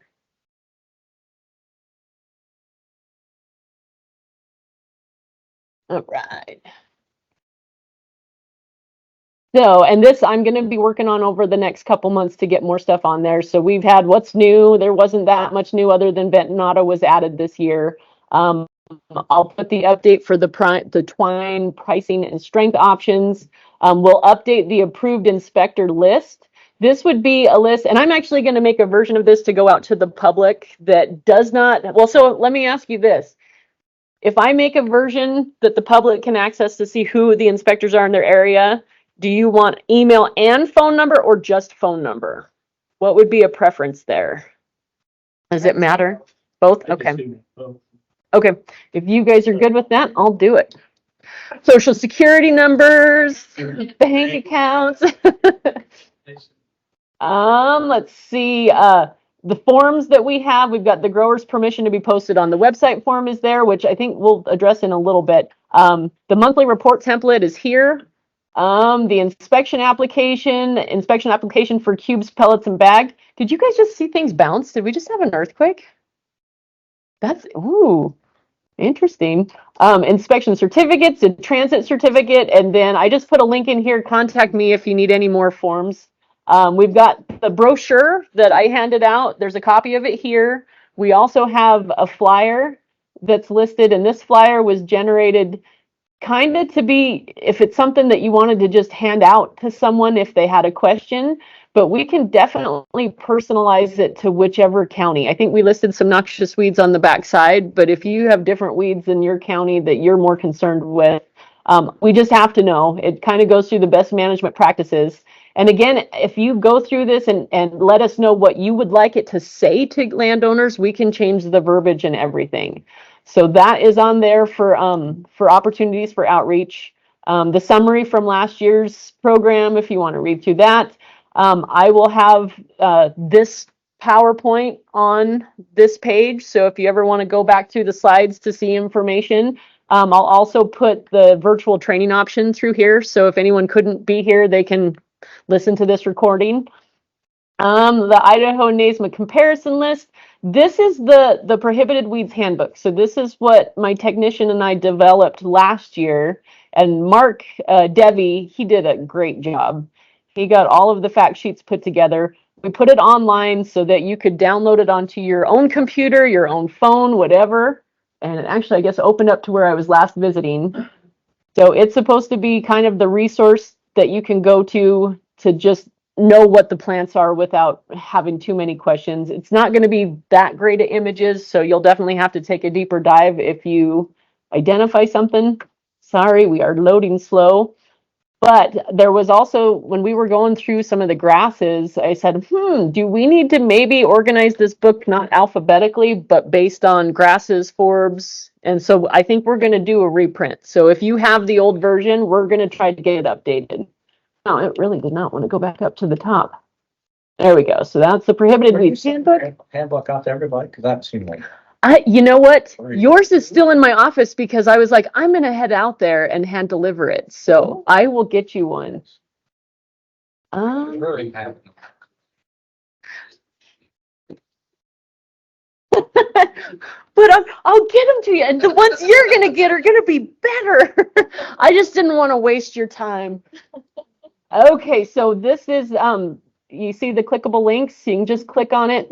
All right. So, and this I'm going to be working on over the next couple months to get more stuff on there. So we've had what's new. There wasn't that much new other than Bentonado was added this year. I'll put the update for the twine pricing and strength options. We'll update the approved inspector list. This would be a list, and I'm actually going to make a version of this to go out to the public that does not, well, so let me ask you this. If I make a version that the public can access to see who the inspectors are in their area, do you want email and phone number or just phone number? What would be a preference there? Does it matter? Both? Okay. Okay. If you guys are good with that, I'll do it. Social security numbers, bank accounts. Let's see. The forms that we have, we've got the grower's permission to be posted on the website form is there, which I think we'll address in a little bit. The monthly report template is here. The inspection application for cubes, pellets, and bagged. Did you guys just see things bounce? Did we just have an earthquake? That's, ooh, interesting. Inspection certificates, a transit certificate, and then I just put a link in here. Contact me if you need any more forms. We've got the brochure that I handed out. There's a copy of it here. We also have a flyer that's listed, and this flyer was generated kind of to be, if it's something that you wanted to just hand out to someone if they had a question, but we can definitely personalize it to whichever county. I think we listed some noxious weeds on the back side, but if you have different weeds in your county that you're more concerned with, we just have to know. It kind of goes through the best management practices. And again, if you go through this and let us know what you would like it to say to landowners, we can change the verbiage and everything. So that is on there for opportunities for outreach. The summary from last year's program, if you want to read through that. I will have this PowerPoint on this page. So if you ever want to go back through the slides to see information, I'll also put the virtual training option through here. So if anyone couldn't be here, they can listen to this recording. The Idaho NASMA comparison list. This is the prohibited weeds handbook. So this is what my technician and I developed last year. And Mark Devi, he did a great job. He got all of the fact sheets put together. We put it online so that you could download it onto your own computer, your own phone, whatever. And it actually, I guess, opened up to where I was last visiting. So it's supposed to be kind of the resource that you can go to just know what the plants are without having too many questions. It's not going to be that great of images, so you'll definitely have to take a deeper dive if you identify something. Sorry, we are loading slow. But there was also, when we were going through some of the grasses, I said, do we need to maybe organize this book not alphabetically, but based on grasses, forbs? And so I think we're going to do a reprint. So if you have the old version, we're going to try to get it updated. No, it really did not want to go back up to the top. There we go. So that's the prohibited weeds handbook. Handbook out to everybody, because I haven't seen one. You know what? Yours is still in my office because I was like, I'm going to head out there and hand deliver it. So I will get you one. But I'll get them to you. And the ones you're going to get are going to be better. I just didn't want to waste your time. Okay, so this is, you see the clickable links? You can just click on it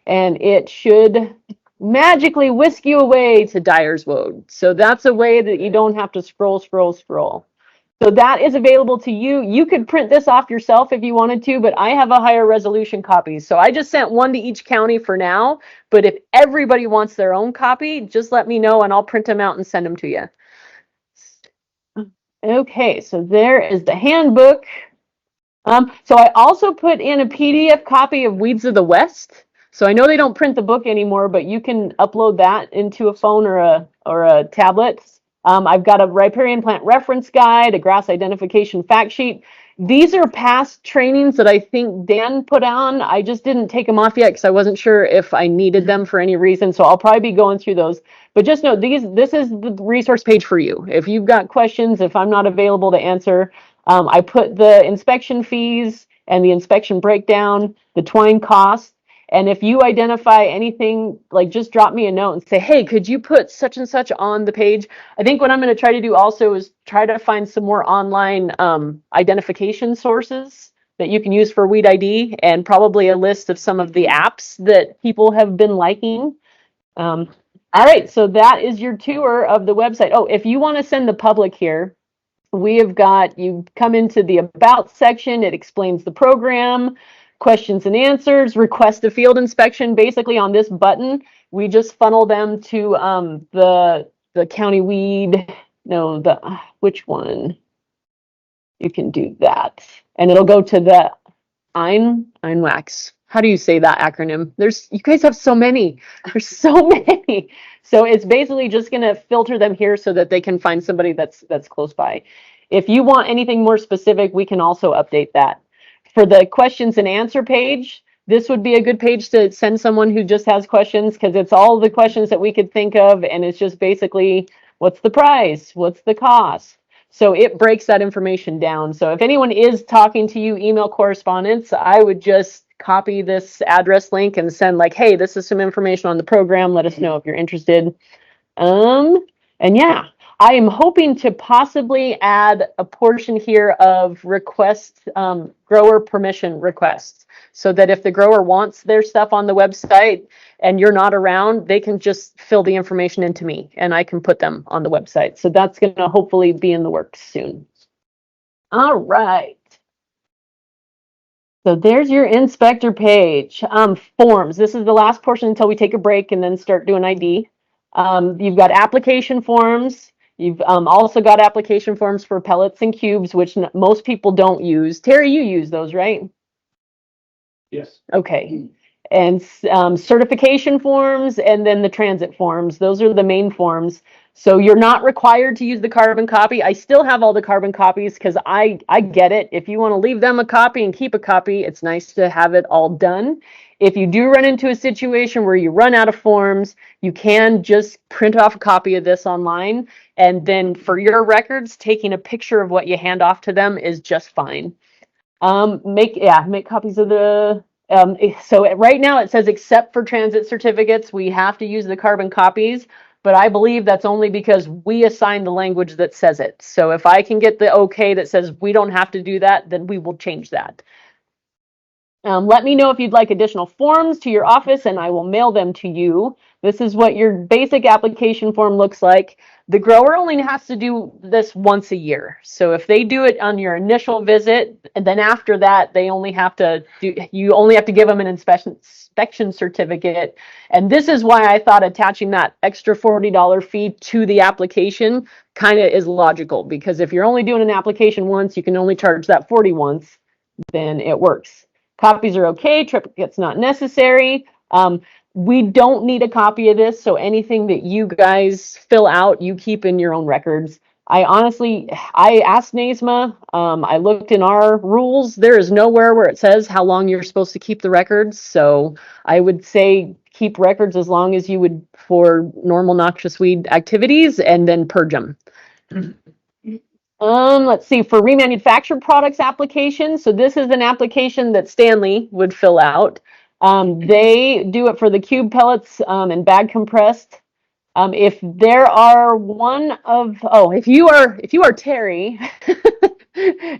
and it should magically whisk you away to Dyer's Wood. So that's a way that you don't have to scroll. So that is available to you. You could print this off yourself if you wanted to, but I have a higher resolution copy. So I just sent one to each county for now. But if everybody wants their own copy, just let me know and I'll print them out and send them to you. Okay, so there is the handbook. So I also put in a PDF copy of Weeds of the West. So I know they don't print the book anymore, but you can upload that into a phone or a tablet. I've got a riparian plant reference guide, a grass identification fact sheet. These are past trainings that I think Dan put on. I just didn't take them off yet because I wasn't sure if I needed them for any reason. So I'll probably be going through those. But just know this is the resource page for you. If you've got questions, if I'm not available to answer, I put the inspection fees and the inspection breakdown, the twine cost. And if you identify anything, like just drop me a note and say, hey, could you put such and such on the page? I think what I'm going to try to do also is try to find some more online identification sources that you can use for Weed ID and probably a list of some of the apps that people have been liking. All right, so that is your tour of the website. Oh, if you want to send the public here, we have got, you come into the About section, it explains the program, questions and answers, request a field inspection. Basically on this button, we just funnel them to the county weed, no, which one? You can do that. And it'll go to the Einwax. How do you say that acronym? You guys have so many. There's so many. So it's basically just going to filter them here so that they can find somebody that's close by. If you want anything more specific, we can also update that. For the questions and answer page, this would be a good page to send someone who just has questions because it's all the questions that we could think of. And it's just basically, what's the price? What's the cost? So it breaks that information down. So if anyone is talking to you, email correspondence, I would just copy this address link and send like, hey, this is some information on the program. Let us know if you're interested. And yeah, I am hoping to possibly add a portion here of request, grower permission requests, so that if the grower wants their stuff on the website and you're not around, they can just fill the information into me and I can put them on the website. So that's going to hopefully be in the works soon. All right. So there's your inspector page. Forms. This is the last portion until we take a break and then start doing ID. You've got application forms. You've also got application forms for pellets and cubes, which most people don't use. Terry, you use those, right? Yes. Okay. And certification forms and then the transit forms. Those are the main forms. So you're not required to use the carbon copy. I still have all the carbon copies because I get it. If you want to leave them a copy and keep a copy, it's nice to have it all done. If you do run into a situation where you run out of forms, you can just print off a copy of this online. And then for your records, taking a picture of what you hand off to them is just fine. Make copies of the, so right now it says except for transit certificates, we have to use the carbon copies, but I believe that's only because we assign the language that says it. So if I can get the okay that says we don't have to do that, then we will change that. Let me know if you'd like additional forms to your office and I will mail them to you. This is what your basic application form looks like. The grower only has to do this once a year. So if they do it on your initial visit, and then after that, you only have to give them an inspection certificate. And this is why I thought attaching that extra $40 fee to the application kind of is logical, because if you're only doing an application once, you can only charge that 40 once, then it works. Copies are okay, triplicate's not necessary. We don't need a copy of this, so anything that you guys fill out, you keep in your own records. I asked NASMA, I looked in our rules, there is nowhere where it says how long you're supposed to keep the records, so I would say keep records as long as you would for normal noxious weed activities and then purge them. Let's see, for remanufactured products application. So this is an application that Stanley would fill out. They do it for the cube pellets and bag compressed. If there are if you are Terry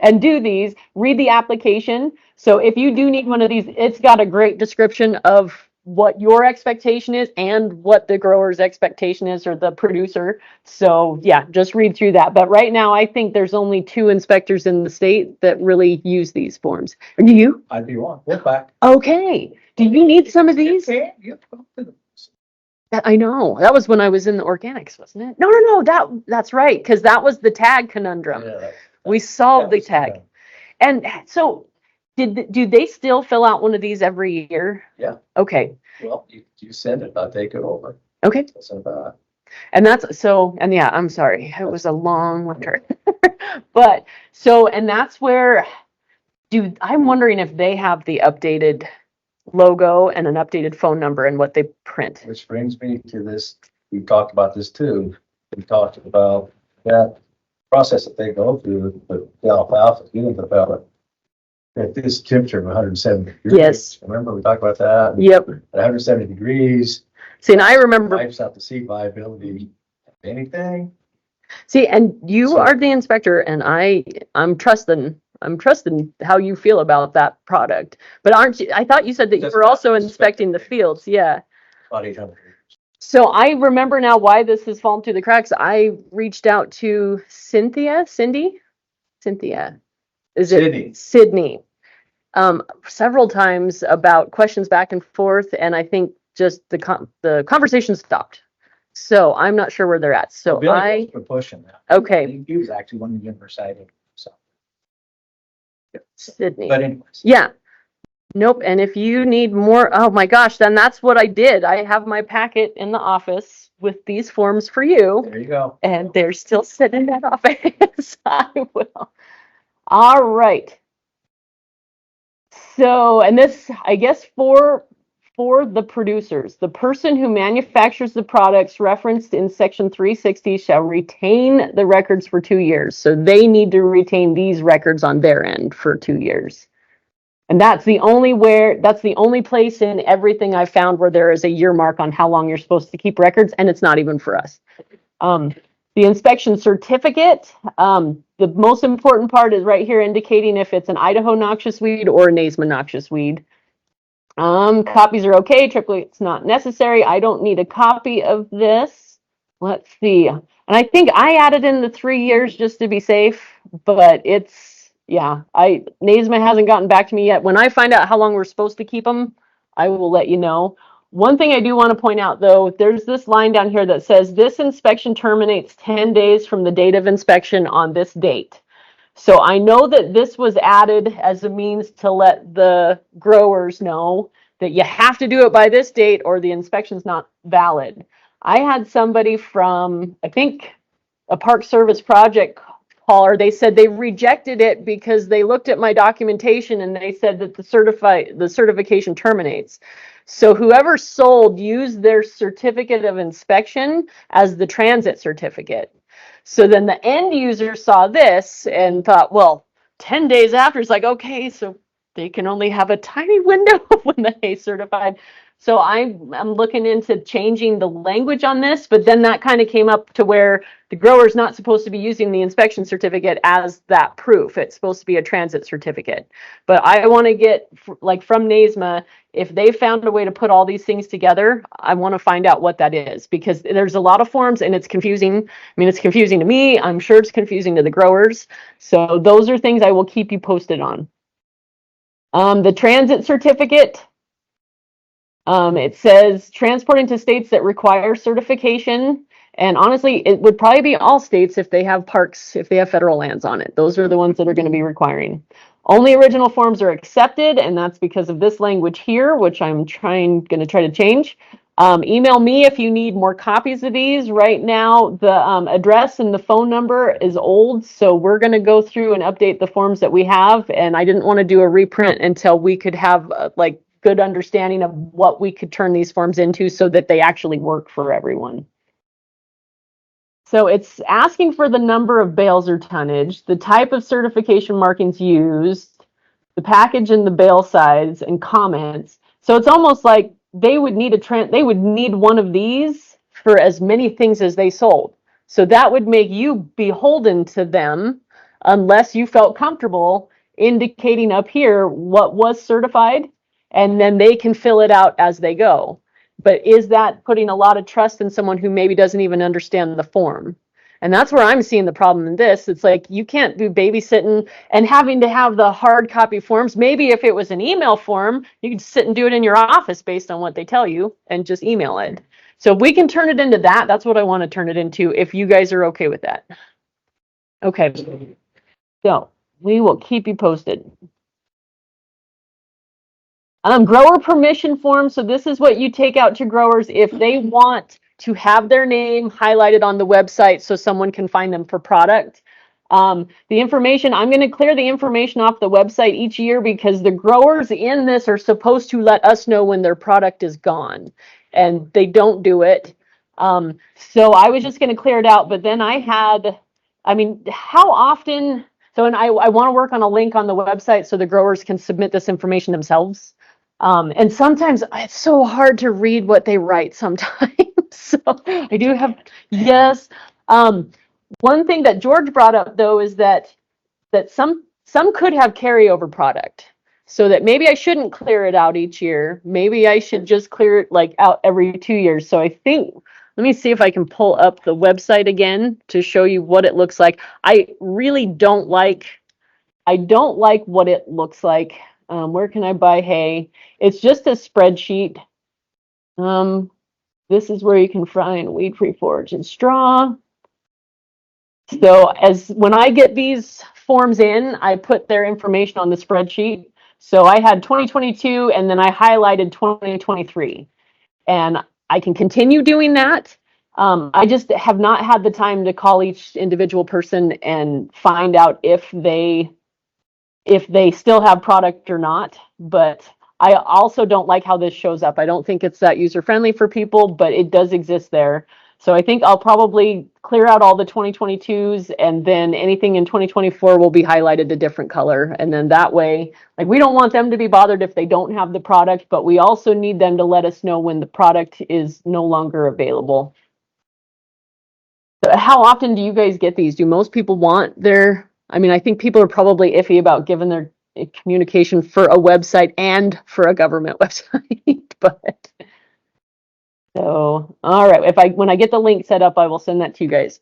and do these, read the application. So if you do need one of these, it's got a great description of what your expectation is and what the grower's expectation is, or the producer. So yeah, just read through that. But right now, I think there's only 2 inspectors in the state that really use these forms. Do you? I'd be one. Look back. Okay. Do you need some of these? I know. That was when I was in the organics, wasn't it? No. That's right, because that was the tag conundrum. Yeah, We solved the tag. And so, do they still fill out one of these every year? Yeah. Okay. Well, you send it, I'll take it over. Okay. So, And that's so, and yeah, I'm sorry. It was a long winter. But so, and that's where I'm wondering if they have the updated logo and an updated phone number and what they print. which brings me to this, we talked about this too. We talked about that process that they go through, the alfalfa, getting the pellet. At this temperature of 170 degrees. Yes. Remember, we talked about that? Yep. At 170 degrees, See, and I remember, wipes out the seed viability, anything. see, and you So- are the inspector, and I'm trusting how you feel about that product. But aren't you, I thought you said that you Just were also inspecting inspecting the the fields. Yeah. About 800. So I remember now why this has fallen through the cracks. I reached out to Cynthia. Is it Sydney? Several times about questions back and forth, and I think just the conversation stopped. So I'm not sure where they're at. So Billy was pushing that. okay, He was actually one of the members cited, so. Sydney. But anyways. Yeah. Nope. And if you need more, oh my gosh, then that's what I did. I have my packet in the office with these forms for you, There you go. and they're still sitting in that office. I will. All right. So, and this, I guess, for the producers, the person who manufactures the products referenced in section 360 shall retain the records for 2 years. So they need to retain these records on their end for 2 years. And that's the only place in everything I found where there is a year mark on how long you're supposed to keep records, and it's not even for us. The inspection certificate, the most important part is right here indicating if it's an Idaho noxious weed or a NASMA noxious weed. Copies are okay, triplicate's not necessary. I don't need a copy of this. Let's see. And I think I added in the 3 years just to be safe, but it's, yeah, NASMA hasn't gotten back to me yet. When I find out how long we're supposed to keep them, I will let you know. One thing I do want to point out, though, there's this line down here that says this inspection terminates 10 days from the date of inspection on this date. So I know that this was added as a means to let the growers know that you have to do it by this date or the inspection's not valid. I had somebody from, I think, a Park Service project caller. They said they rejected it because they looked at my documentation and they said that the certification terminates. So whoever sold used their certificate of inspection as the transit certificate. So then the end user saw this and thought, well, 10 days after, it's like, okay, so they can only have a tiny window when they certified. So I'm looking into changing the language on this, but then that kind of came up to where the grower's not supposed to be using the inspection certificate as that proof. It's supposed to be a transit certificate. But I want to get, like, from NASMA, if they found a way to put all these things together, I want to find out what that is, because there's a lot of forms and it's confusing. I mean, it's confusing to me. I'm sure it's confusing to the growers. So those are things I will keep you posted on. The transit certificate, it says transporting to states that require certification. And honestly, it would probably be all states if they have parks, if they have federal lands on it. Those are the ones that are going to be requiring. Only original forms are accepted, and that's because of this language here, which I'm going to try to change. Email me if you need more copies of these. Right now, the address and the phone number is old, so we're going to go through and update the forms that we have, and I didn't want to do a reprint until we could have good understanding of what we could turn these forms into so that they actually work for everyone. So it's asking for the number of bales or tonnage, the type of certification markings used, the package and the bale size, and comments. So it's almost like they would need they would need one of these for as many things as they sold. So that would make you beholden to them unless you felt comfortable indicating up here what was certified, and then they can fill it out as they go. But is that putting a lot of trust in someone who maybe doesn't even understand the form? And that's where I'm seeing the problem in this. It's like you can't do babysitting and having to have the hard copy forms. Maybe if it was an email form, you could sit and do it in your office based on what they tell you and just email it. So if we can turn it into that, that's what I want to turn it into, if you guys are okay with that. Okay, so we will keep you posted. Grower permission form. So this is what you take out to growers if they want to have their name highlighted on the website so someone can find them for product. The information, I'm going to clear the information off the website each year because the growers in this are supposed to let us know when their product is gone, and they don't do it. So I was just going to clear it out, but then I mean, how often? So, and I want to work on a link on the website so the growers can submit this information themselves. And sometimes it's so hard to read what they write sometimes. So I do have, yes. One thing that George brought up though is that some could have carryover product. So that maybe I shouldn't clear it out each year. Maybe I should just clear it like out every 2 years. So I think, let me see if I can pull up the website again to show you what it looks like. I really don't like what it looks like. Where can I buy hay? It's just a spreadsheet. This is where you can find weed-free forage and straw. So when I get these forms in, I put their information on the spreadsheet. So I had 2022 and then I highlighted 2023. And I can continue doing that. I just have not had the time to call each individual person and find out if they still have product or not. But I also don't like how this shows up. I don't think it's that user friendly for people, but it does exist there. So I think I'll probably clear out all the 2022s, and then anything in 2024 will be highlighted a different color. And then that way, like, we don't want them to be bothered if they don't have the product, but we also need them to let us know when the product is no longer available. So how often do you guys get these? Do most people want I mean, I think people are probably iffy about giving their communication for a website and for a government website, but so, all right. When I get the link set up, I will send that to you guys.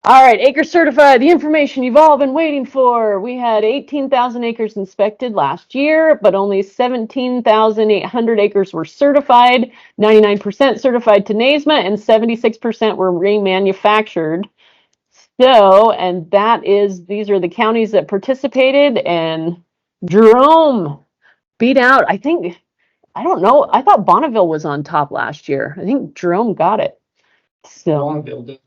All right, acre certified, the information you've all been waiting for. We had 18,000 acres inspected last year, but only 17,800 acres were certified, 99% certified to NASMA, and 76% were remanufactured. So, and these are the counties that participated, and Jerome beat out, I don't know, I thought Bonneville was on top last year. I think Jerome got it. So, Longville does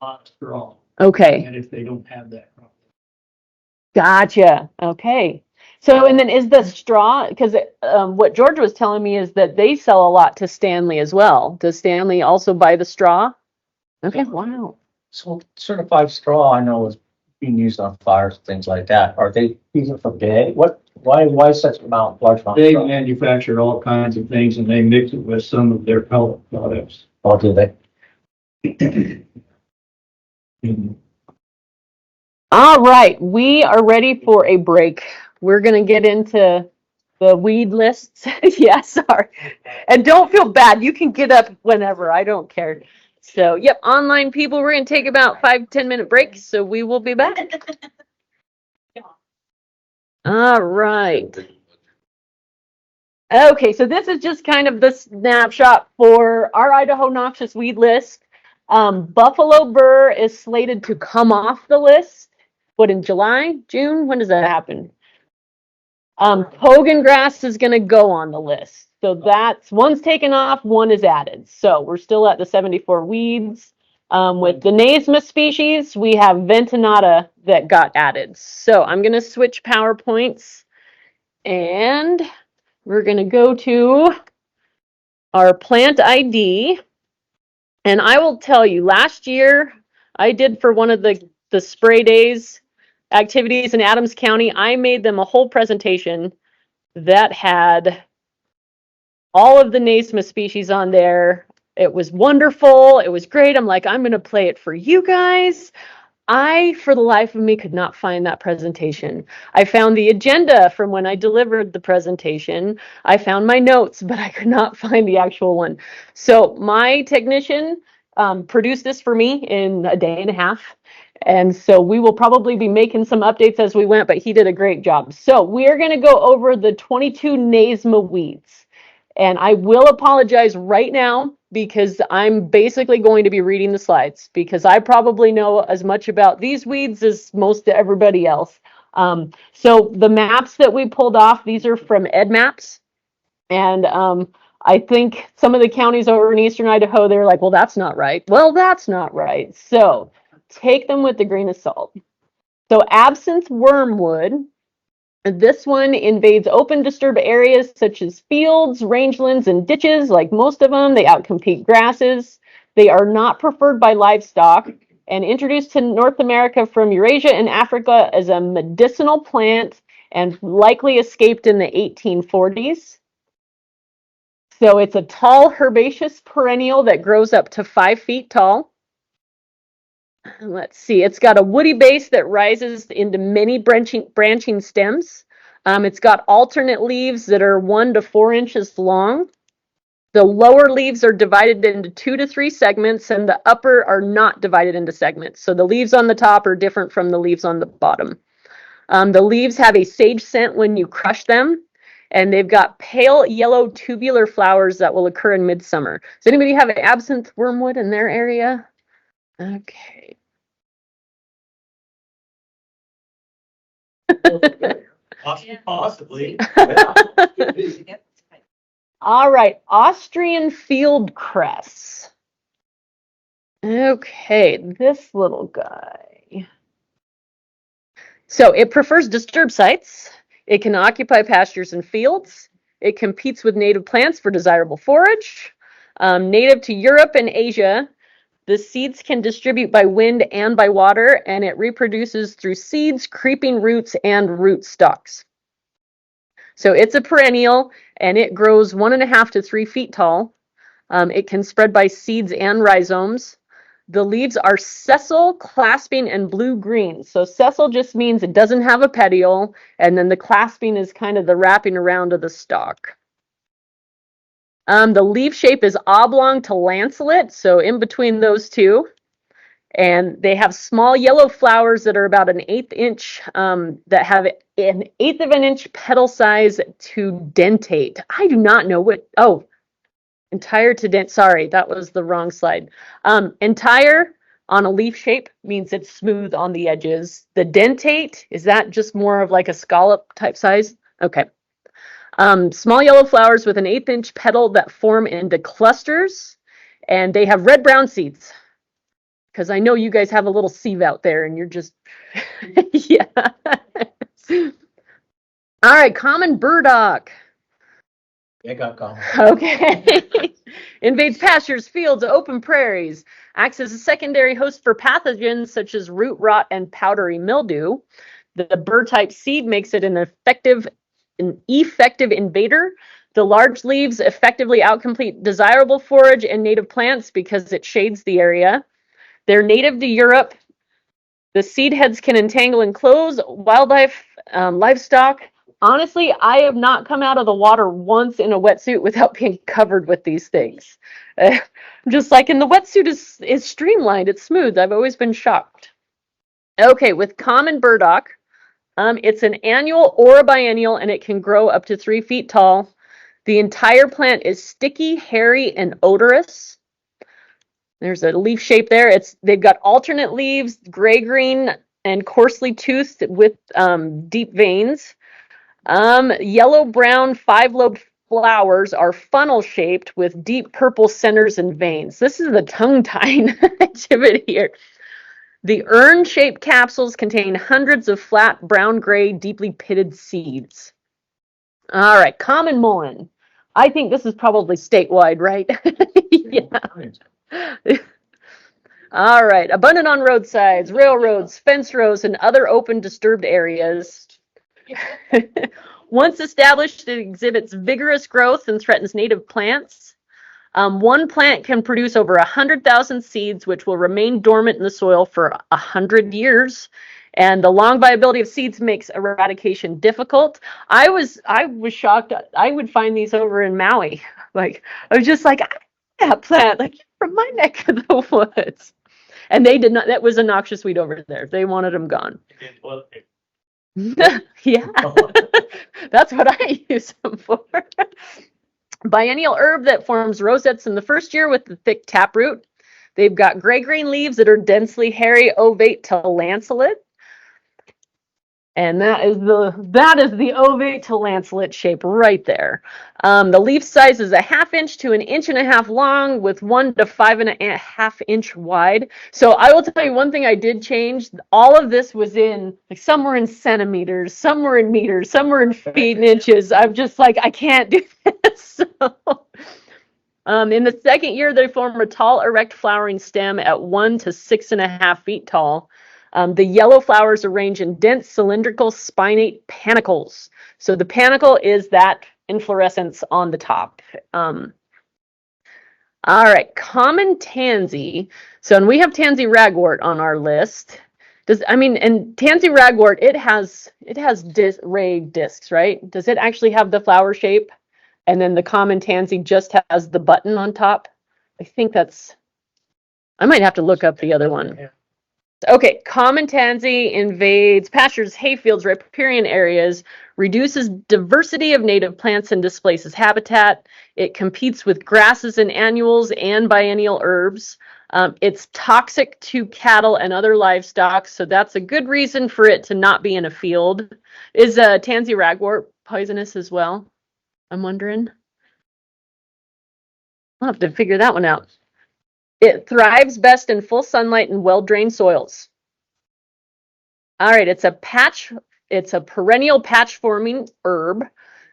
not strong, okay, and if they don't have that. gotcha. Okay. So, and then is the straw, because what George was telling me is that they sell a lot to Stanley as well. Does Stanley also buy the straw? Okay, wow. So certified straw, I know, is being used on fires, things like that. Are they using for bed? Why such large amount? They of straw? manufacture all kinds of things and they mix it with some of their pellet products. Oh, do they? All right, we are ready for a break. We're going to get into the weed lists. Yeah, sorry. And don't feel bad. You can get up whenever. I don't care. So, yep, online people, we're going to take about 5-10 minute break. So we will be back. All right. Okay, so this is just kind of the snapshot for our Idaho noxious weed list. Buffalo burr is slated to come off the list. What, in July, June? When does that happen? Pogan grass is going to go on the list. So that's, one's taken off, one is added. So we're still at the 74 weeds. With the NASMA species, we have ventinata that got added. So I'm going to switch PowerPoints and we're going to go to our plant ID. And I will tell you, last year I did for one of the spray days activities in Adams County, I made them a whole presentation that had all of the Nasma species on there. It was wonderful. It was great. I'm like, I'm going to play it for you guys. I, for the life of me, could not find that presentation. I found the agenda from when I delivered the presentation. I found my notes, but I could not find the actual one. So my technician produced this for me in a day and a half. And so we will probably be making some updates as we went, but he did a great job. So we're going to go over the 22 Nasma weeds. And I will apologize right now because I'm basically going to be reading the slides because I probably know as much about these weeds as most everybody else. So the maps that we pulled off, these are from EdMaps. And I think some of the counties over in eastern Idaho, they're like, well, that's not right. Well, that's not right. So take them with a grain of salt. So absinthe wormwood. This one invades open disturbed areas such as fields, rangelands, and ditches. Like most of them, they outcompete grasses. They are not preferred by livestock and introduced to North America from Eurasia and Africa as a medicinal plant and likely escaped in the 1840s. So it's a tall herbaceous perennial that grows up to 5 feet tall. Let's see, it's got a woody base that rises into many branching stems. It's got alternate leaves that are 1 to 4 inches long. The lower leaves are divided into 2 to 3 segments, and the upper are not divided into segments. So the leaves on the top are different from the leaves on the bottom. The leaves have a sage scent when you crush them, and they've got pale yellow tubular flowers that will occur in midsummer. Does anybody have absinthe wormwood in their area? Okay. Possibly. All right, Austrian field cress. Okay, this little guy. So it prefers disturbed sites. It can occupy pastures and fields. It competes with native plants for desirable forage. Native to Europe and Asia, the seeds can distribute by wind and by water, and it reproduces through seeds, creeping roots, and root stalks. So it's a perennial, and it grows 1.5 to 3 feet tall. It can spread by seeds and rhizomes. The leaves are sessile, clasping, and blue-green. So sessile just means it doesn't have a petiole, and then the clasping is kind of the wrapping around of the stalk. The leaf shape is oblong to lanceolate, so in between those two. And they have small yellow flowers that are about 1/8 inch, that have 1/8 of an inch petal size to dentate. I do not know what, oh, entire to dent, sorry, that was the wrong slide. Entire on a leaf shape means it's smooth on the edges. The dentate, is that just more of like a scallop type size? Okay. Small yellow flowers with 1/8 inch petal that form into clusters, and they have red-brown seeds. Because I know you guys have a little sieve out there and you're just, yeah. All right, common burdock. It got gone. Okay. Invades pastures, fields, open prairies. Acts as a secondary host for pathogens such as root rot and powdery mildew. The burr-type seed makes it an effective invader. The large leaves effectively outcompete desirable forage and native plants because it shades the area. They're native to Europe. The seed heads can entangle and close wildlife, livestock. Honestly, I have not come out of the water once in a wetsuit without being covered with these things. Just like, and the wetsuit is streamlined, it's smooth. I've always been shocked. Okay, with common burdock, it's an annual or a biennial, and it can grow up to 3 feet tall. The entire plant is sticky, hairy, and odorous. There's a leaf shape there. They've got alternate leaves, gray-green and coarsely toothed with deep veins. Yellow-brown 5-lobed flowers are funnel-shaped with deep purple centers and veins. This is the tongue-tying activity here. The urn-shaped capsules contain hundreds of flat, brown-gray, deeply pitted seeds. All right, common mullein. I think this is probably statewide, right? Yeah. All right, abundant on roadsides, railroads, fence rows, and other open disturbed areas. Once established, it exhibits vigorous growth and threatens native plants. One plant can produce over 100,000 seeds, which will remain dormant in the soil for 100 years. And the long viability of seeds makes eradication difficult. I was shocked. I would find these over in Maui. Like, I was just like, that plant, like from my neck of the woods. And they did not, that was a noxious weed over there. They wanted them gone. Yeah, that's what I use them for. Biennial herb that forms rosettes in the first year with the thick taproot. They've got gray-green leaves that are densely hairy, ovate to lanceolate. And that is the ovate to lanceolate shape right there. The leaf size is a 1/2 inch to 1.5 inches long with 1 to 5.5 inch wide. So I will tell you one thing I did change. All of this was in, like, some were in centimeters, some were in meters, some were in feet and inches. I'm just like, I can't do this. So, in the second year, they form a tall, erect flowering stem at 1 to 6.5 feet tall. The yellow flowers arrange in dense cylindrical spinate panicles. So the panicle is that inflorescence on the top. All right, common tansy. So, and we have tansy ragwort on our list. And tansy ragwort, it has ray discs, right? Does it actually have the flower shape? And then the common tansy just has the button on top. I think I might have to look up the other one. Okay, common tansy invades pastures, hayfields, riparian areas, reduces diversity of native plants and displaces habitat. It competes with grasses and annuals and biennial herbs. It's toxic to cattle and other livestock, so that's a good reason for it to not be in a field. Is tansy ragwort poisonous as well? I'm wondering. I'll have to figure that one out. It thrives best in full sunlight and well-drained soils. All right, it's a perennial patch-forming herb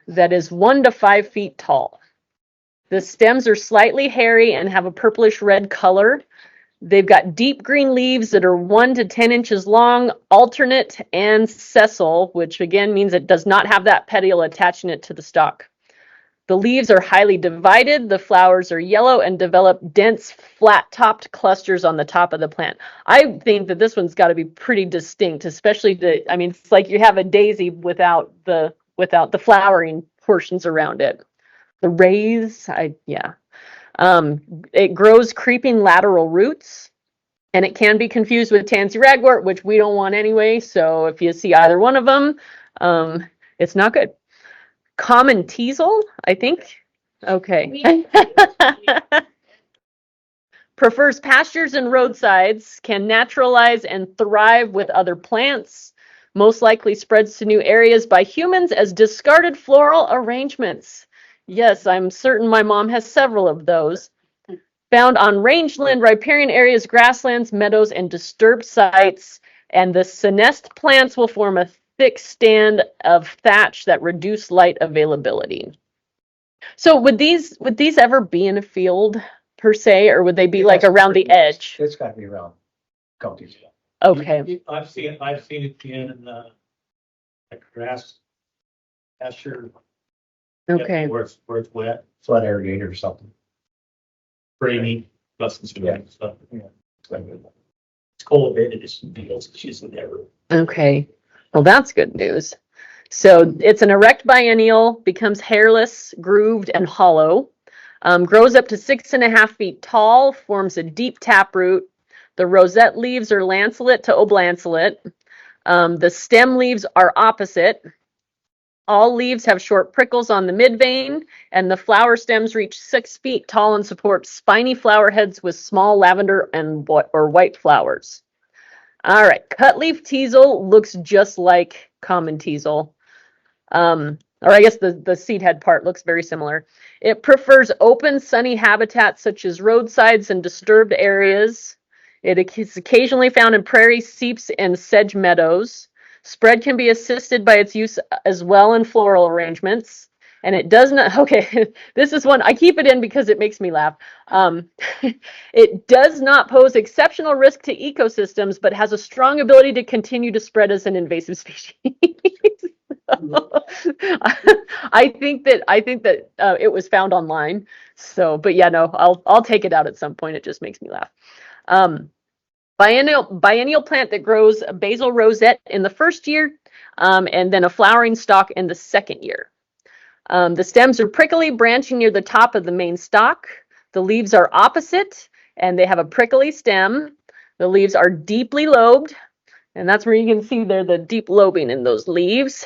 that is 1 to 5 feet tall. The stems are slightly hairy and have a purplish red color. They've got deep green leaves that are 1 to 10 inches long, alternate and sessile, which again means it does not have that petiole attaching it to the stalk. The leaves are highly divided, the flowers are yellow and develop dense, flat-topped clusters on the top of the plant. I think that this one's got to be pretty distinct, especially it's like you have a daisy without the flowering portions around it. The rays, it grows creeping lateral roots, and it can be confused with tansy ragwort, which we don't want anyway, so if you see either one of them, it's not good. Common teasel, I think. Okay. Prefers pastures and roadsides, can naturalize and thrive with other plants, most likely spreads to new areas by humans as discarded floral arrangements. Yes, I'm certain my mom has several of those. Found on rangeland, riparian areas, grasslands, meadows, and disturbed sites, and the senesced plants will form a thick stand of thatch that reduce light availability. So would these ever be in a field per se, or would they be like around the edge? It's got to be around counties. Okay. I've seen it in like grass pasture. Okay. Where it's wet, Flood irrigator or something. rainy, lessons to Yeah. stuff. It's cold, it is fields, she's never. Okay. Well, that's good news. So it's an erect biennial, becomes hairless, grooved, and hollow. Grows up to 6.5 feet tall, forms a deep taproot. The rosette leaves are lanceolate to oblanceolate. The stem leaves are opposite. All leaves have short prickles on the midvein, and the flower stems reach 6 feet tall and support spiny flower heads with small lavender or white flowers. All right, cutleaf teasel looks just like common teasel. Or I guess the seed head part looks very similar. It prefers open, sunny habitats such as roadsides and disturbed areas. It is occasionally found in prairie seeps and sedge meadows. Spread can be assisted by its use as well in floral arrangements. And it does not, okay, this is one, I keep it in because it makes me laugh. It does not pose exceptional risk to ecosystems, but has a strong ability to continue to spread as an invasive species. I think that it was found online. So, but yeah, no, I'll take it out at some point. It just makes me laugh. Biennial plant that grows a basal rosette in the first year, and then a flowering stalk in the second year. The stems are prickly, branching near the top of the main stalk. The leaves are opposite, and they have a prickly stem. The leaves are deeply lobed, and that's where you can see there the deep lobing in those leaves.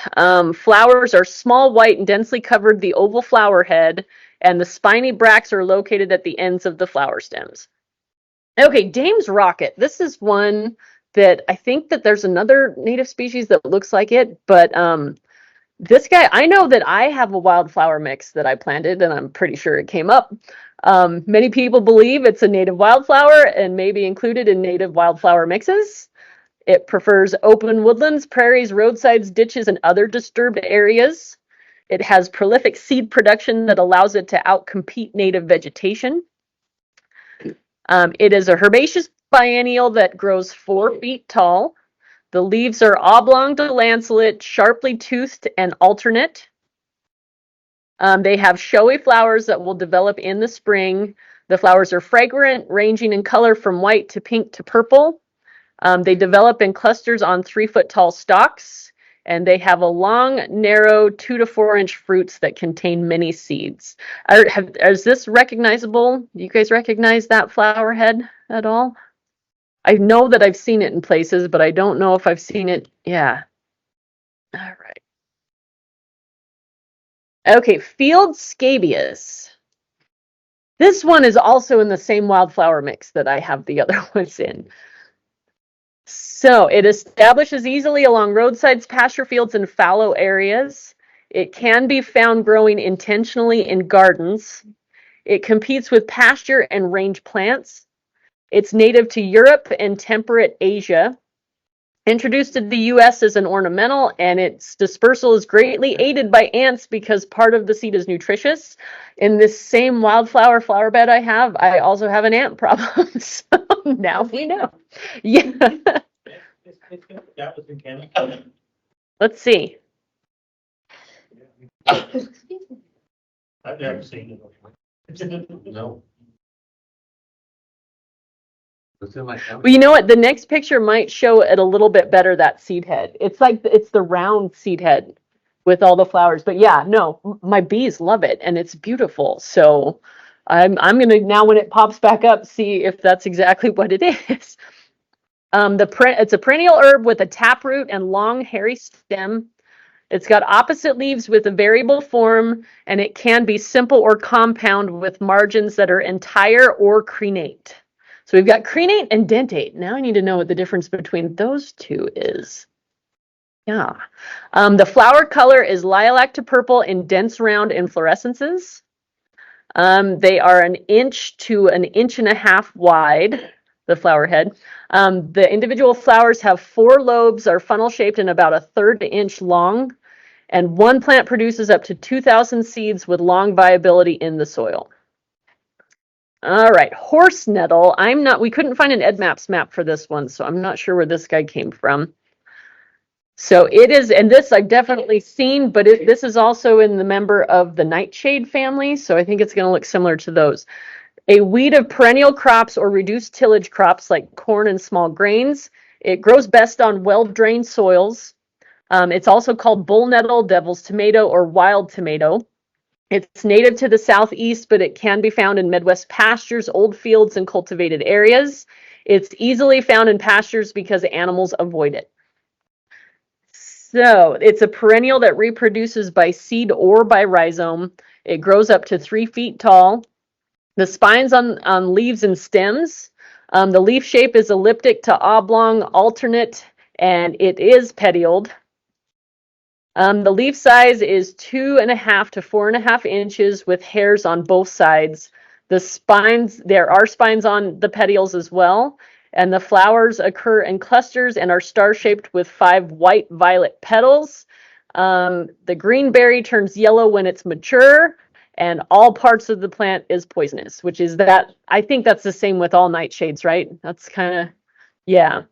Flowers are small, white, and densely covered the oval flower head, and the spiny bracts are located at the ends of the flower stems. Okay, Dame's Rocket. This is one that I think that there's another native species that looks like it, but this guy, I know that I have a wildflower mix that I planted, and I'm pretty sure it came up. Many people believe it's a native wildflower and may be included in native wildflower mixes. It prefers open woodlands, prairies, roadsides, ditches, and other disturbed areas. It has prolific seed production that allows it to outcompete native vegetation. It is a herbaceous biennial that grows 4 feet tall. The leaves are oblong to lanceolate, sharply toothed, and alternate. They have showy flowers that will develop in the spring. The flowers are fragrant, ranging in color from white to pink to purple. They develop in clusters on 3-foot tall stalks, and they have a long, narrow 2 to 4 inch fruits that contain many seeds. Is this recognizable? Do you guys recognize that flower head at all? I know that I've seen it in places, but I don't know if I've seen it. Yeah. All right. Okay, field scabious. This one is also in the same wildflower mix that I have the other ones in. So it establishes easily along roadsides, pasture fields, and fallow areas. It can be found growing intentionally in gardens. It competes with pasture and range plants. It's native to Europe and temperate Asia. Introduced to the U.S. as an ornamental, and its dispersal is greatly aided by ants because part of the seed is nutritious. In this same wildflower flower bed I also have an ant problem. So now we know. Yeah. That was in Canada. Let's see. I've never seen it before. No. Well, you know what? The next picture might show it a little bit better, that seed head. It's like, it's the round seed head with all the flowers. But yeah, no, my bees love it, and it's beautiful. So I'm gonna, now when it pops back up, see if that's exactly what it is. It's a perennial herb with a taproot and long hairy stem. It's got opposite leaves with a variable form, and it can be simple or compound with margins that are entire or crenate. So we've got crenate and dentate. Now I need to know what the difference between those two is. Yeah. The flower color is lilac to purple in dense round inflorescences. They are 1 inch to 1.5 inches wide, the flower head. The individual flowers have 4 lobes, are funnel shaped and about 1/3 inch long. And one plant produces up to 2,000 seeds with long viability in the soil. All right, horse nettle. We couldn't find an EdMaps map for this one, so I'm not sure where this guy came from. So it is, and this I've definitely seen, but this is also in the member of the nightshade family, so I think it's going to look similar to those. A weed of perennial crops or reduced tillage crops like corn and small grains. It grows best on well-drained soils. It's also called bull nettle, devil's tomato, or wild tomato. It's native to the southeast, but it can be found in Midwest pastures, old fields, and cultivated areas. It's easily found in pastures because animals avoid it. So it's a perennial that reproduces by seed or by rhizome. It grows up to 3 feet tall. The spines on leaves and stems. The leaf shape is elliptic to oblong, alternate, and it is petioled. The leaf size is 2.5 to 4.5 inches with hairs on both sides. The spines, there are spines on the petioles as well, and the flowers occur in clusters and are star-shaped with 5 white-violet petals. The green berry turns yellow when it's mature, and all parts of the plant is poisonous, which is that, I think that's the same with all nightshades, right? That's kind of, yeah.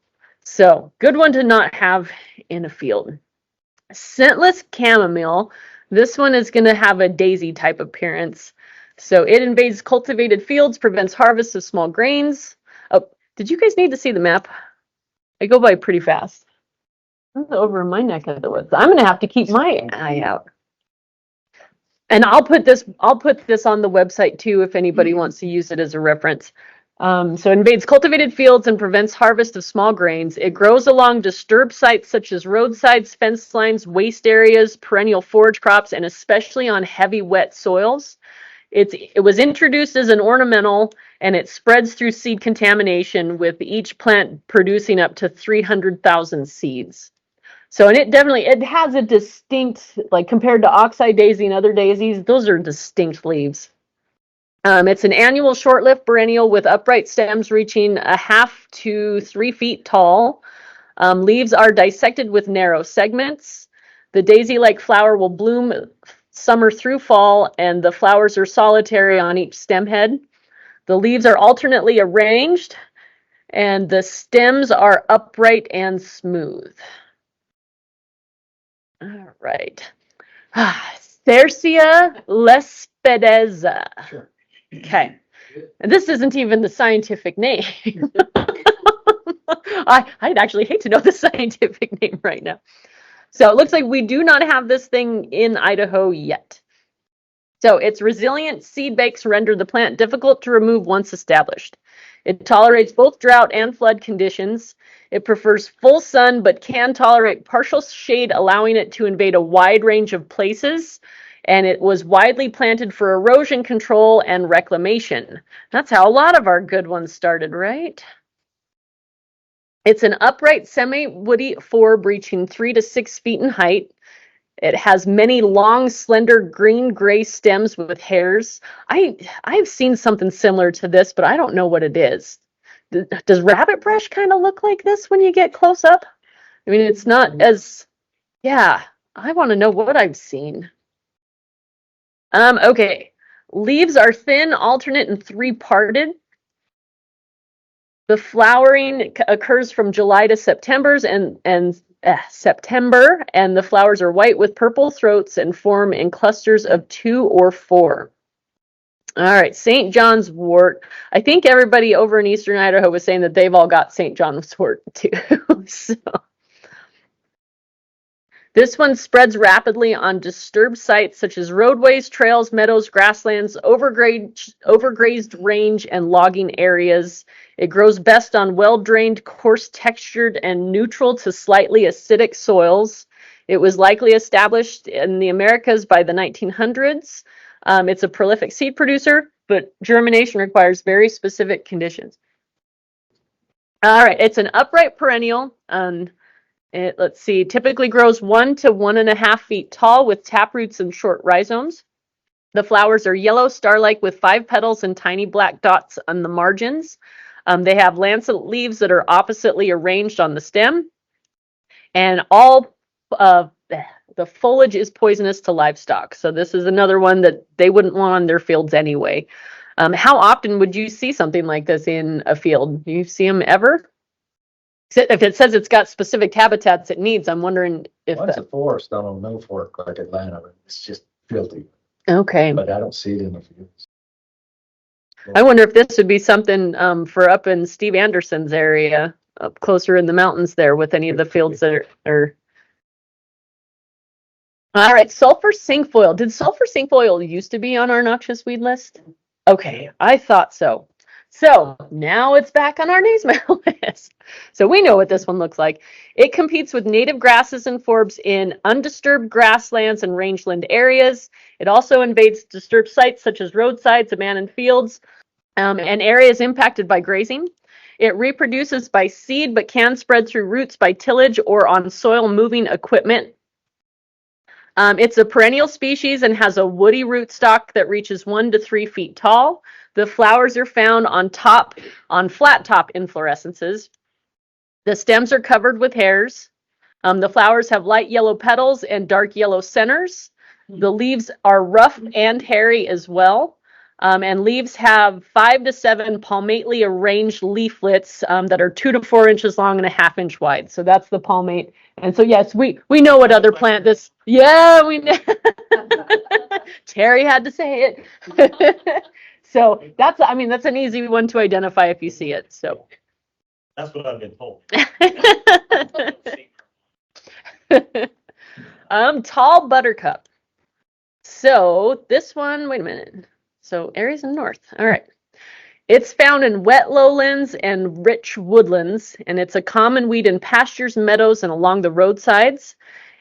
So good one to not have in a field. Scentless chamomile. This one is going to have a daisy type appearance. So it invades cultivated fields, prevents harvest of small grains. Oh, did you guys need to see the map? I go by pretty fast. That's over in my neck of the woods. I'm going to have to keep my eye out. And I'll put this on the website too if anybody wants to use it as a reference. So it invades cultivated fields and prevents harvest of small grains. It grows along disturbed sites such as roadsides, fence lines, waste areas, perennial forage crops, and especially on heavy wet soils. It was introduced as an ornamental, and it spreads through seed contamination, with each plant producing up to 300,000 seeds. So, and it has a distinct, like compared to oxeye daisy and other daisies, those are distinct leaves. It's an annual short-lived perennial with upright stems reaching 1/2 to 3 feet tall. Leaves are dissected with narrow segments. The daisy-like flower will bloom summer through fall, and the flowers are solitary on each stem head. The leaves are alternately arranged, and the stems are upright and smooth. All right. Cercia lespedeza. Sure. Okay. And this isn't even the scientific name. I'd actually hate to know the scientific name right now. So it looks like we do not have this thing in Idaho yet. So its resilient seed banks render the plant difficult to remove once established. It tolerates both drought and flood conditions. It prefers full sun, but can tolerate partial shade, allowing it to invade a wide range of places. And it was widely planted for erosion control and reclamation. That's how a lot of our good ones started, right? It's an upright semi-woody forb reaching 3 to 6 feet in height. It has many long, slender, green-gray stems with hairs. I've seen something similar to this, but I don't know what it is. Does rabbit brush kind of look like this when you get close up? I mean, it's not as, yeah, I want to know what I've seen. Okay. Leaves are thin, alternate, and 3-parted. The flowering occurs from July to September, and the flowers are white with purple throats and form in clusters of 2 or 4. All right, St. John's wort. I think everybody over in Eastern Idaho was saying that they've all got St. John's wort too. So this one spreads rapidly on disturbed sites such as roadways, trails, meadows, grasslands, overgrazed range, and logging areas. It grows best on well-drained, coarse-textured, and neutral to slightly acidic soils. It was likely established in the Americas by the 1900s. It's a prolific seed producer, but germination requires very specific conditions. All right, it's an upright perennial. Let's see, typically grows 1 to 1.5 feet tall with taproots and short rhizomes. The flowers are yellow, star-like, with 5 petals and tiny black dots on the margins. They have lancet leaves that are oppositely arranged on the stem. And all the foliage is poisonous to livestock. So this is another one that they wouldn't want on their fields anyway. How often would you see something like this in a field? Do you see them ever? If it says it's got specific habitats it needs, I'm wondering if Once a forest on a middle fork like Atlanta, it's just filthy, okay. but I don't see it in the fields. I wonder if this would be something for up in Steve Anderson's area, up closer in the mountains there, with any of the fields that are. All right, sulfur cinquefoil. Did sulfur cinquefoil used to be on our noxious weed list? Okay, I thought so. So now it's back on our NASEMAIL list. So we know what this one looks like. It competes with native grasses and forbs in undisturbed grasslands and rangeland areas. It also invades disturbed sites such as roadsides, abandoned fields, and areas impacted by grazing. It reproduces by seed, but can spread through roots by tillage or on soil moving equipment. It's a perennial species and has a woody rootstock that reaches 1 to 3 feet tall. The flowers are found on flat top inflorescences. The stems are covered with hairs. The flowers have light yellow petals and dark yellow centers. The leaves are rough and hairy as well. And leaves have 5 to 7 palmately arranged leaflets that are 2 to 4 inches long and a half-inch wide. So that's the palmate. And so yes, we know what other plant this. Yeah, we know. Terry had to say it. So that's, I mean, that's an easy one to identify if you see it. So. That's what I've been told. Tall buttercup. So this one, wait a minute. So areas in north. All right. It's found in wet lowlands and rich woodlands, and it's a common weed in pastures, meadows, and along the roadsides.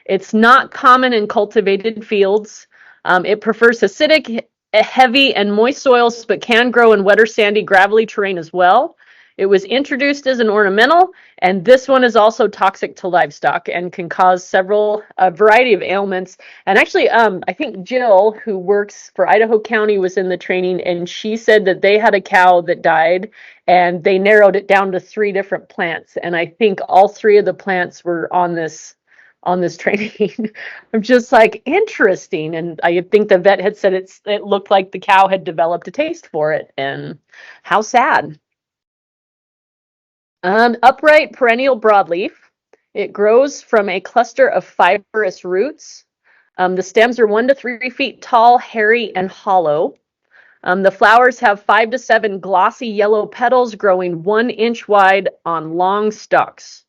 It's not common in cultivated fields. It prefers acidic, heavy, and moist soils, but can grow in wetter, sandy, gravelly terrain as well. It was introduced as an ornamental, and this one is also toxic to livestock and can cause a variety of ailments. And actually, I think Jill, who works for Idaho County, was in the training, and she said that they had a cow that died, and they narrowed it down to 3 different plants. And I think all 3 of the plants were on this training. I'm just like, interesting. And I think the vet had said it looked like the cow had developed a taste for it, and how sad. Upright perennial broadleaf. It grows from a cluster of fibrous roots. The stems are 1 to 3 feet tall, hairy, and hollow. The flowers have 5 to 7 glossy yellow petals growing 1 inch wide on long stalks.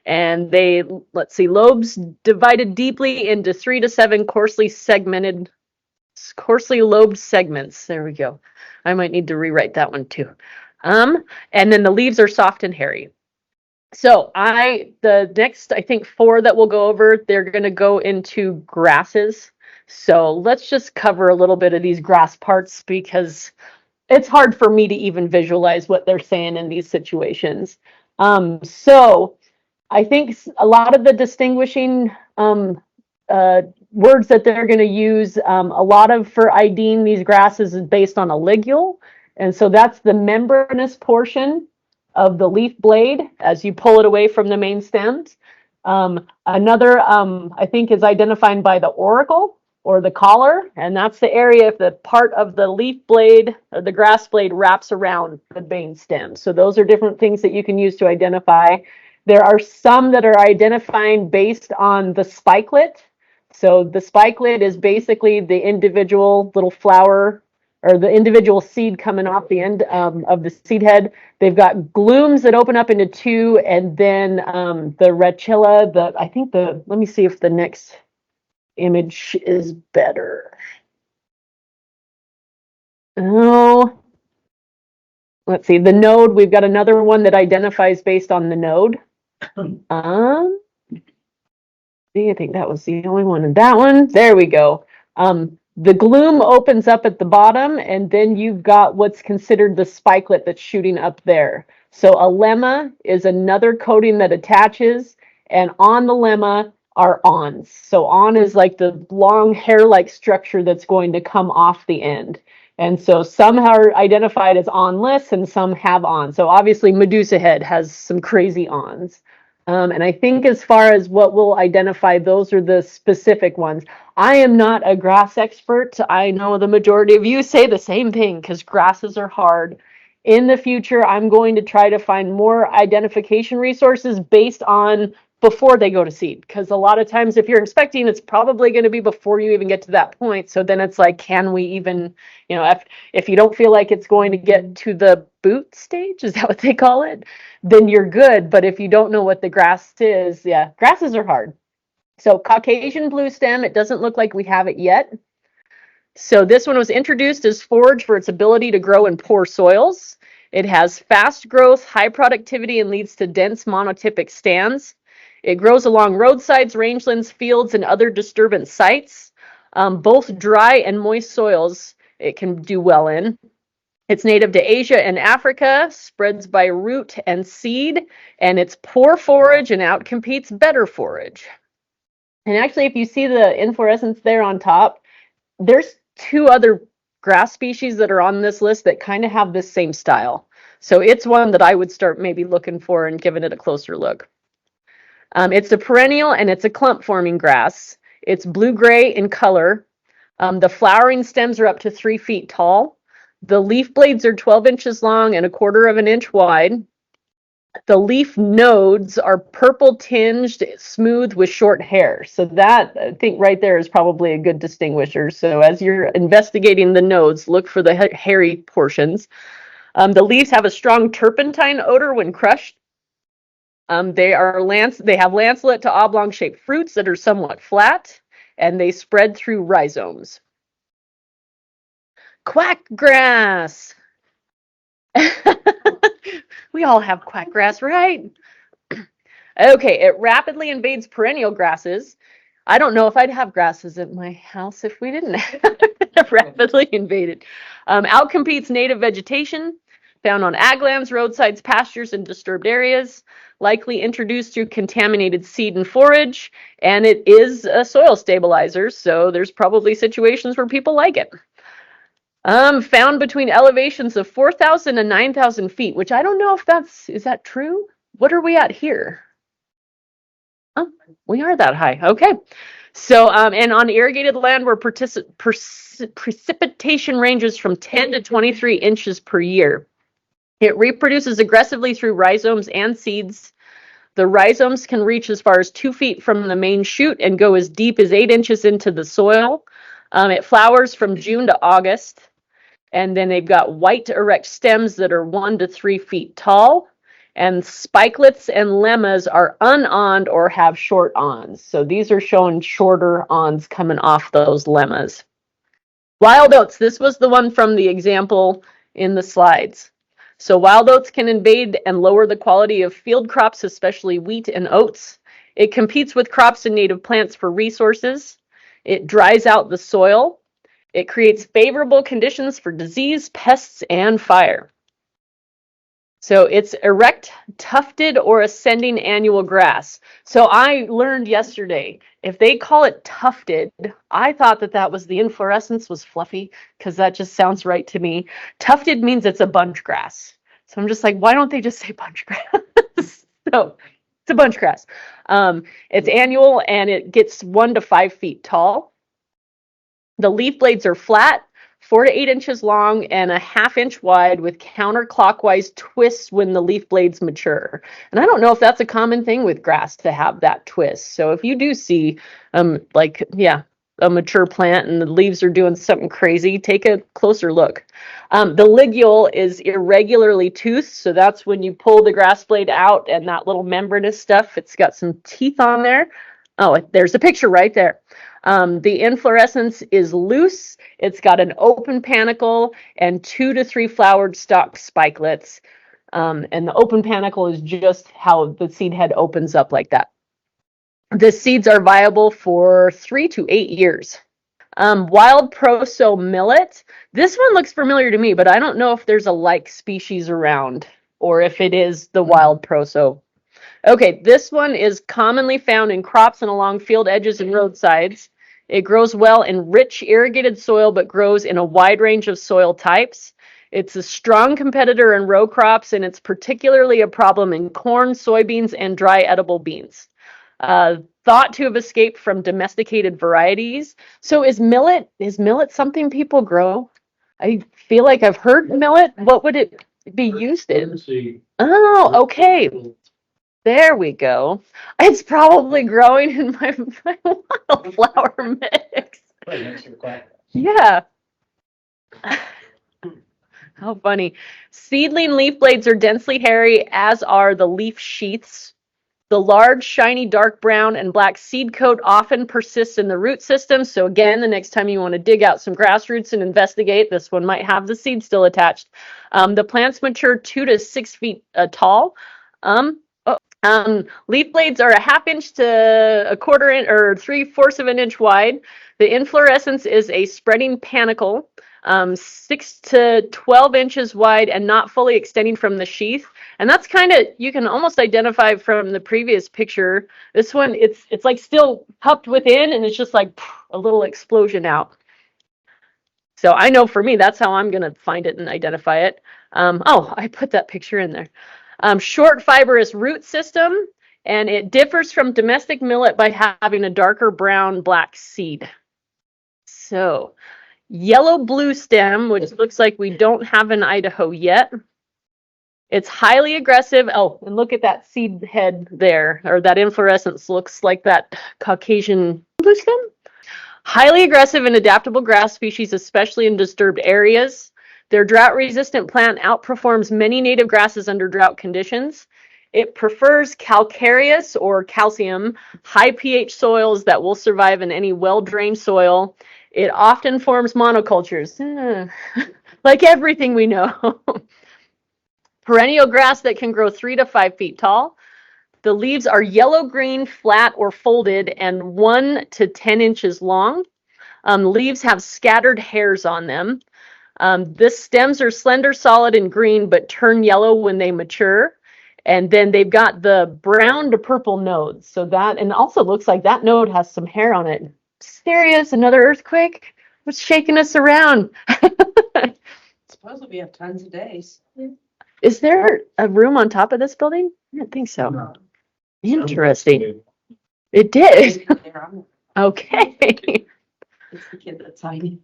And they, let's see, lobes divided deeply into 3 to 7 coarsely lobed segments. There we go. I might need to rewrite that one too. And then the leaves are soft and hairy. So the next, I think 4 that we'll go over, they're going to go into grasses. So let's just cover a little bit of these grass parts because it's hard for me to even visualize what they're saying in these situations. So I think a lot of the distinguishing words that they're going to use, a lot of for IDing these grasses is based on a ligule. And so that's the membranous portion of the leaf blade as you pull it away from the main stems. Another, I think, is identified by the auricle or the collar, and that's the area if the part of the leaf blade or the grass blade wraps around the main stem. So those are different things that you can use to identify. There are some that are identifying based on the spikelet. So the spikelet is basically the individual little flower or the individual seed coming off the end of the seed head. They've got glooms that open up into 2, and then the retilla, let me see if the next image is better. Oh, let's see, the node, we've got another one that identifies based on the node. I think that was the only one in that one. There we go. The gloom opens up at the bottom, and then you've got what's considered the spikelet that's shooting up there. So a lemma is another coating that attaches, and on the lemma are awns. So awn is like the long hair-like structure that's going to come off the end. And so some are identified as awnless and some have awns. So obviously Medusa head has some crazy awns. And I think as far as what we'll identify, those are the specific ones. I am not a grass expert. I know the majority of you say the same thing because grasses are hard. In the future, I'm going to try to find more identification resources based on before they go to seed. Because a lot of times if you're inspecting, it's probably going to be before you even get to that point. So then it's like, can we even, if you don't feel like it's going to get to the boot stage, is that what they call it? Then you're good. But if you don't know what the grass is, yeah, grasses are hard. So Caucasian blue stem, it doesn't look like we have it yet. So this one was introduced as forage for its ability to grow in poor soils. It has fast growth, high productivity, and leads to dense monotypic stands. It grows along roadsides, rangelands, fields, and other disturbance sites. Both dry and moist soils it can do well in. It's native to Asia and Africa, spreads by root and seed, and it's poor forage and outcompetes better forage. And actually, if you see the inflorescence there on top, there's 2 other grass species that are on this list that kind of have this same style. So it's one that I would start maybe looking for and giving it a closer look. It's a perennial and it's a clump forming grass. It's blue-gray in color. The flowering stems are up to 3 feet tall. The leaf blades are 12 inches long and 1/4 of an inch wide. The leaf nodes are purple tinged, smooth with short hair. So that, I think right there is probably a good distinguisher. So as you're investigating the nodes, look for the hairy portions. The leaves have a strong turpentine odor when crushed. They have lanceolate to oblong shaped fruits that are somewhat flat, and they spread through rhizomes. Quack grass. We all have quack grass, right? Okay, it rapidly invades perennial grasses. I don't know if I'd have grasses at my house if we didn't have rapidly invaded. Outcompetes native vegetation found on ag lands, roadsides, pastures, and disturbed areas, likely introduced through contaminated seed and forage, and it is a soil stabilizer, so there's probably situations where people like it. Found between elevations of 4,000 and 9,000 feet, which I don't know if is that true? What are we at here? Oh, we are that high. Okay. So, and on irrigated land where precipitation ranges from 10 to 23 inches per year. It reproduces aggressively through rhizomes and seeds. The rhizomes can reach as far as 2 feet from the main shoot and go as deep as 8 inches into the soil. It flowers from June to August. And then they've got white erect stems that are 1 to 3 feet tall. And spikelets and lemmas are unawned or have short awns. So these are showing shorter awns coming off those lemmas. Wild oats, this was the one from the example in the slides. So wild oats can invade and lower the quality of field crops, especially wheat and oats. It competes with crops and native plants for resources. It dries out the soil. It creates favorable conditions for disease, pests, and fire. So it's erect, tufted, or ascending annual grass. So I learned yesterday, if they call it tufted, I thought that was the inflorescence was fluffy, because that just sounds right to me. Tufted means it's a bunch grass. So I'm just like, why don't they just say bunch grass? So it's a bunch grass. It's annual, and it gets 1 to 5 feet tall. The leaf blades are flat, 4 to 8 inches long, and a 1/2 inch wide with counterclockwise twists when the leaf blades mature. And I don't know if that's a common thing with grass to have that twist. So if you do see, a mature plant and the leaves are doing something crazy, take a closer look. The ligule is irregularly toothed, so that's when you pull the grass blade out and that little membranous stuff, it's got some teeth on there. Oh, there's a picture right there. The inflorescence is loose. It's got an open panicle and 2 to 3 flowered stalk spikelets. And the open panicle is just how the seed head opens up like that. The seeds are viable for 3 to 8 years. Wild proso millet. This one looks familiar to me, but I don't know if there's a like species around or if it is the wild proso. Okay, this one is commonly found in crops and along field edges and roadsides. It grows well in rich irrigated soil, but grows in a wide range of soil types. It's a strong competitor in row crops, and it's particularly a problem in corn, soybeans, and dry edible beans. Thought to have escaped from domesticated varieties. So is millet something people grow? I feel like I've heard millet. What would it be used in? Oh, okay. There we go. It's probably growing in my wildflower mix. Right next to the quack. Yeah. How funny. Seedling leaf blades are densely hairy, as are the leaf sheaths. The large, shiny, dark brown and black seed coat often persists in the root system. So again, the next time you want to dig out some grass roots and investigate, this one might have the seed still attached. The plants mature 2 to 6 feet tall. Leaf blades are a 1/2 inch to 1/4 inch or 3/4 of an inch wide. The inflorescence is a spreading panicle, 6 to 12 inches wide and not fully extending from the sheath. And that's kind of, you can almost identify from the previous picture. This one, it's like still cupped within, and it's just like a little explosion out. So I know for me, that's how I'm going to find it and identify it. Oh, I put that picture in there. Short fibrous root system, and it differs from domestic millet by having a darker brown black seed. So yellow-blue stem, which looks like we don't have in Idaho yet. It's highly aggressive. Oh, and look at that seed head there, or that inflorescence looks like that Caucasian blue stem. Highly aggressive and adaptable grass species, especially in disturbed areas. Their drought-resistant plant outperforms many native grasses under drought conditions. It prefers calcareous or calcium, high pH soils that will survive in any well-drained soil. It often forms monocultures, like everything we know. Perennial grass that can grow 3 to 5 feet tall. The leaves are yellow-green, flat, or folded, and 1 to 10 inches long. Leaves have scattered hairs on them. The stems are slender, solid, and green, but turn yellow when they mature. And then they've got the brown to purple nodes. So that, and also looks like that node has some hair on it. Serious, another earthquake? What's shaking us around? Supposedly we have tons of days. Is there a room on top of this building? I don't think so. No. Interesting. It did. Okay. It's the kid that's hiding.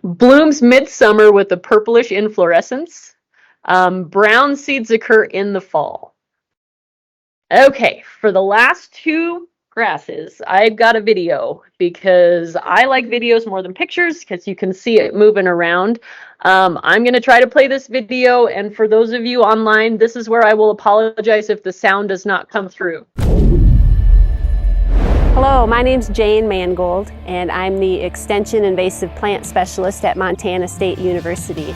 Blooms midsummer with a purplish inflorescence. Brown seeds occur in the fall. Okay, for the last 2 grasses, I've got a video because I like videos more than pictures because you can see it moving around. I'm going to try to play this video, and for those of you online, this is where I will apologize if the sound does not come through. Hello, my name's Jane Mangold, and I'm the Extension Invasive Plant Specialist at Montana State University.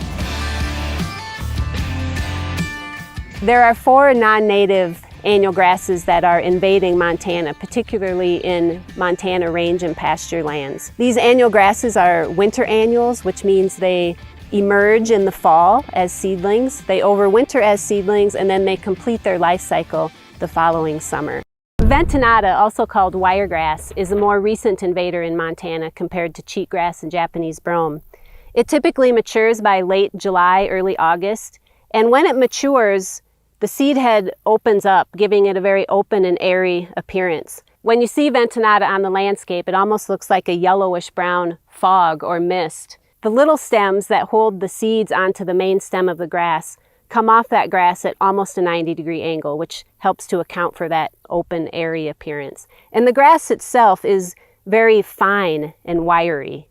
There are 4 non-native annual grasses that are invading Montana, particularly in Montana range and pasture lands. These annual grasses are winter annuals, which means they emerge in the fall as seedlings. They overwinter as seedlings, and then they complete their life cycle the following summer. Ventonata, also called wiregrass, is a more recent invader in Montana compared to cheatgrass and Japanese brome. It typically matures by late July, early August, and when it matures, the seed head opens up, giving it a very open and airy appearance. When you see Ventonata on the landscape, it almost looks like a yellowish-brown fog or mist. The little stems that hold the seeds onto the main stem of the grass come off that grass at almost a 90-degree angle, which helps to account for that open, airy appearance. And the grass itself is very fine and wiry.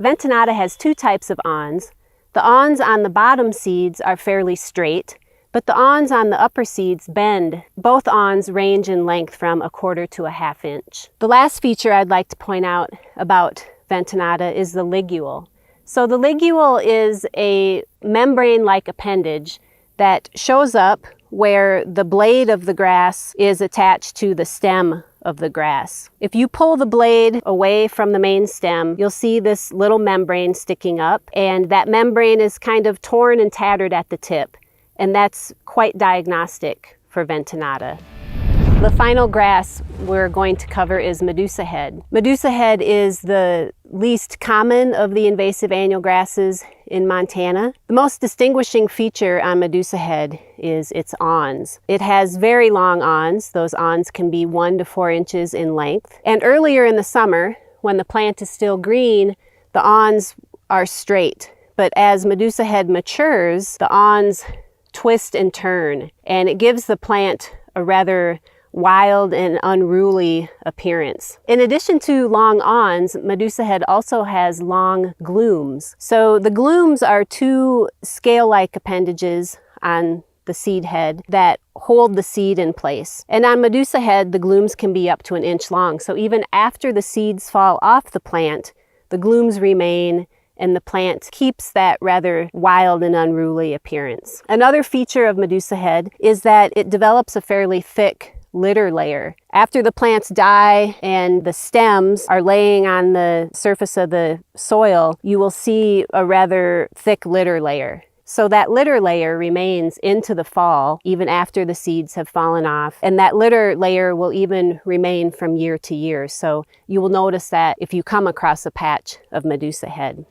Ventonata has 2 types of awns. The awns on the bottom seeds are fairly straight, but the awns on the upper seeds bend. Both awns range in length from 1/4 to 1/2 inch. The last feature I'd like to point out about Ventonata is the ligule. So the ligule is a membrane-like appendage that shows up where the blade of the grass is attached to the stem of the grass. If you pull the blade away from the main stem, you'll see this little membrane sticking up, and that membrane is kind of torn and tattered at the tip, and that's quite diagnostic for Ventonata. The final grass we're going to cover is Medusa head. Medusa head is the least common of the invasive annual grasses in Montana. The most distinguishing feature on Medusa head is its awns. It has very long awns. Those awns can be 1 to 4 inches in length. And earlier in the summer, when the plant is still green, the awns are straight. But as Medusa head matures, the awns twist and turn, and it gives the plant a rather wild and unruly appearance. In addition to long awns, Medusa head also has long glooms. So the glooms are 2 scale-like appendages on the seed head that hold the seed in place. And on Medusa head, the glooms can be up to 1 inch long. So even after the seeds fall off the plant, the glooms remain, and the plant keeps that rather wild and unruly appearance. Another feature of Medusa head is that it develops a fairly thick litter layer. After the plants die and the stems are laying on the surface of the soil, you will see a rather thick litter layer. So that litter layer remains into the fall, even after the seeds have fallen off. And that litter layer will even remain from year to year. So you will notice that if you come across a patch of Medusa head.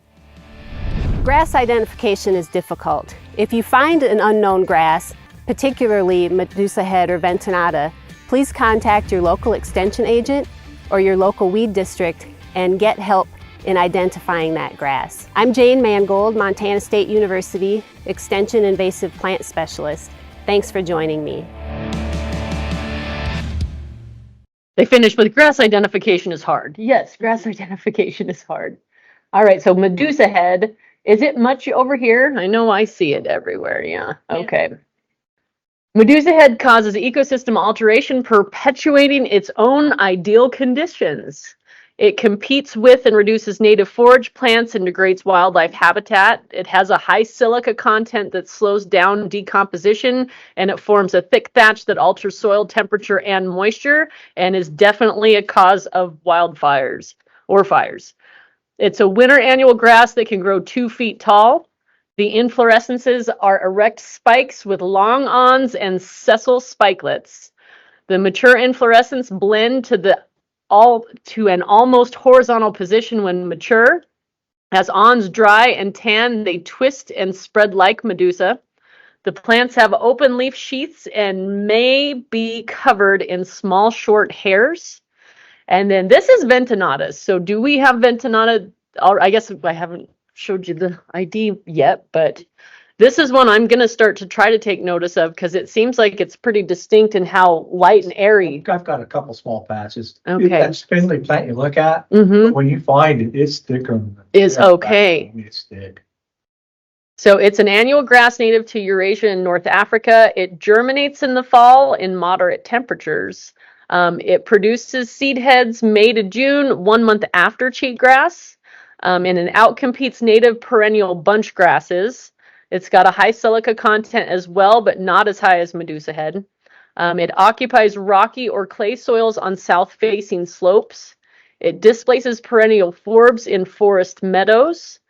Grass identification is difficult. If you find an unknown grass, particularly Medusa head or Ventonata, please contact your local extension agent or your local weed district and get help in identifying that grass. I'm Jane Mangold, Montana State University Extension Invasive Plant Specialist. Thanks for joining me. They finished with grass identification is hard. Yes, grass identification is hard. All right, so Medusa head, is it much over here? I know I see it everywhere, yeah, okay. Medusa head causes ecosystem alteration, perpetuating its own ideal conditions. It competes with and reduces native forage plants and degrades wildlife habitat. It has a high silica content that slows down decomposition, and it forms a thick thatch that alters soil temperature and moisture, and is definitely a cause of wildfires or fires. It's a winter annual grass that can grow 2 feet tall. The inflorescences are erect spikes with long awns and sessile spikelets. The mature inflorescence blend to an almost horizontal position when mature. As awns dry and tan, they twist and spread like medusa. The plants have open leaf sheaths and may be covered in small, short hairs. And then this is ventinatus. So do we have ventinata? I guess I haven't showed you the ID yet, but this is one I'm going to start to try to take notice of because it seems like it's pretty distinct in how light and airy. I've got a couple small patches. Okay. That spindly plant you look at, Mm-hmm. when you find it, it's thicker. Is okay. It's thick. So it's an annual grass native to Eurasia and North Africa. It germinates in the fall in moderate temperatures. It produces seed heads May to June, 1 month after cheatgrass, and it outcompetes native perennial bunch grasses. It's got a high silica content as well, but not as high as Medusa head. It occupies rocky or clay soils on south-facing slopes. It displaces perennial forbs in forest meadows,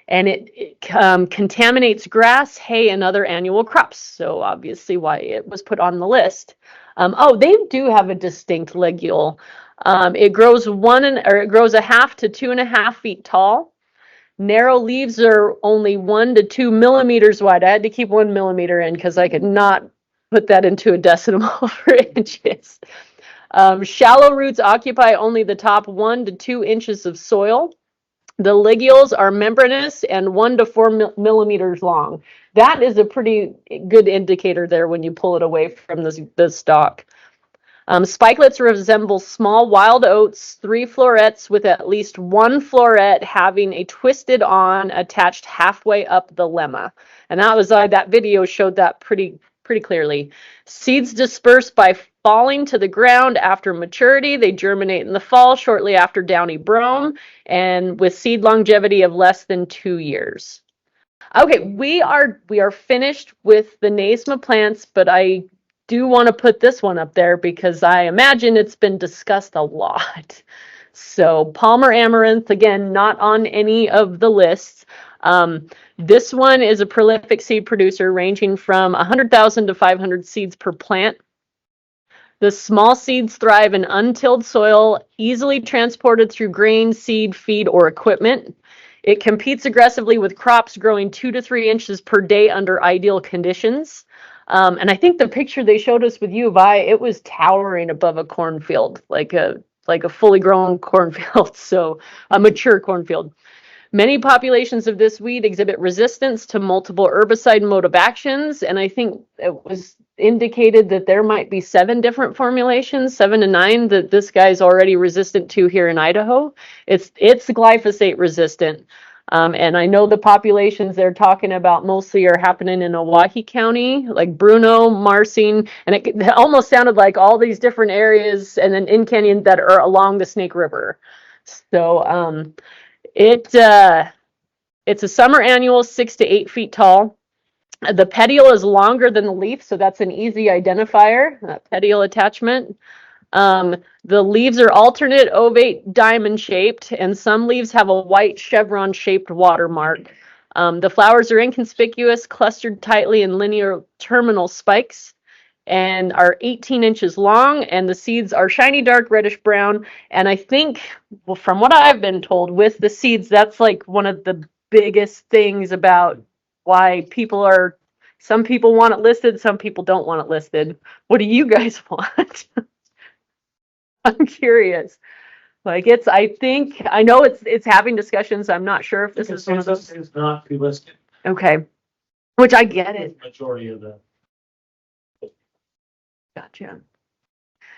and it contaminates grass, hay, and other annual crops. So obviously why it was put on the list. They do have a distinct ligule. It grows it grows 1/2 to 2.5 feet tall. Narrow leaves are only 1 to 2 millimeters wide. I had to keep 1 millimeter in because I could not put that into a decimal for inches. Shallow roots occupy only the top 1 to 2 inches of soil. The ligules are membranous and 1 to 4 millimeters long. That is a pretty good indicator there when you pull it away from the stalk. Spikelets resemble small wild oats, 3 florets with at least 1 floret having a twisted awn attached halfway up the lemma. And that video showed that pretty clearly. Seeds disperse by falling to the ground after maturity. They germinate in the fall shortly after downy brome and with seed longevity of less than 2 years. Okay, we are finished with the Nasma plants, but I do want to put this one up there because I imagine it's been discussed a lot. So Palmer amaranth, again, not on any of the lists. This one is a prolific seed producer ranging from 100,000 to 500 seeds per plant. The small seeds thrive in untilled soil, easily transported through grain, seed, feed, or equipment. It competes aggressively with crops growing 2 to 3 inches per day under ideal conditions. And I think the picture they showed us with U of I, it was towering above a cornfield, like a fully grown cornfield, so a mature cornfield. Many populations of this weed exhibit resistance to multiple herbicide mode of actions, and I think it was indicated that there might be 7 different formulations, 7 to 9, that this guy's already resistant to here in Idaho. It's glyphosate resistant. And I know the populations they're talking about mostly are happening in Owyhee County, like Bruno, Marsing, and it almost sounded like all these different areas and then in Canyon that are along the Snake River. So it's a summer annual, 6 to 8 feet tall. The petiole is longer than the leaf, so that's an easy identifier, petiole attachment. The leaves are alternate, ovate, diamond shaped, and some leaves have a white chevron shaped watermark. The flowers are inconspicuous, clustered tightly in linear terminal spikes, and are 18 inches long, and the seeds are shiny dark reddish brown. And I think, well, from what I've been told with the seeds, that's like one of the biggest things about why some people want it listed, some people don't want it listed. What do you guys want? I'm curious. Like I know it's having discussions. I'm not sure if this is one of those. Is not realistic. Okay, which I get it. Majority of the. Gotcha.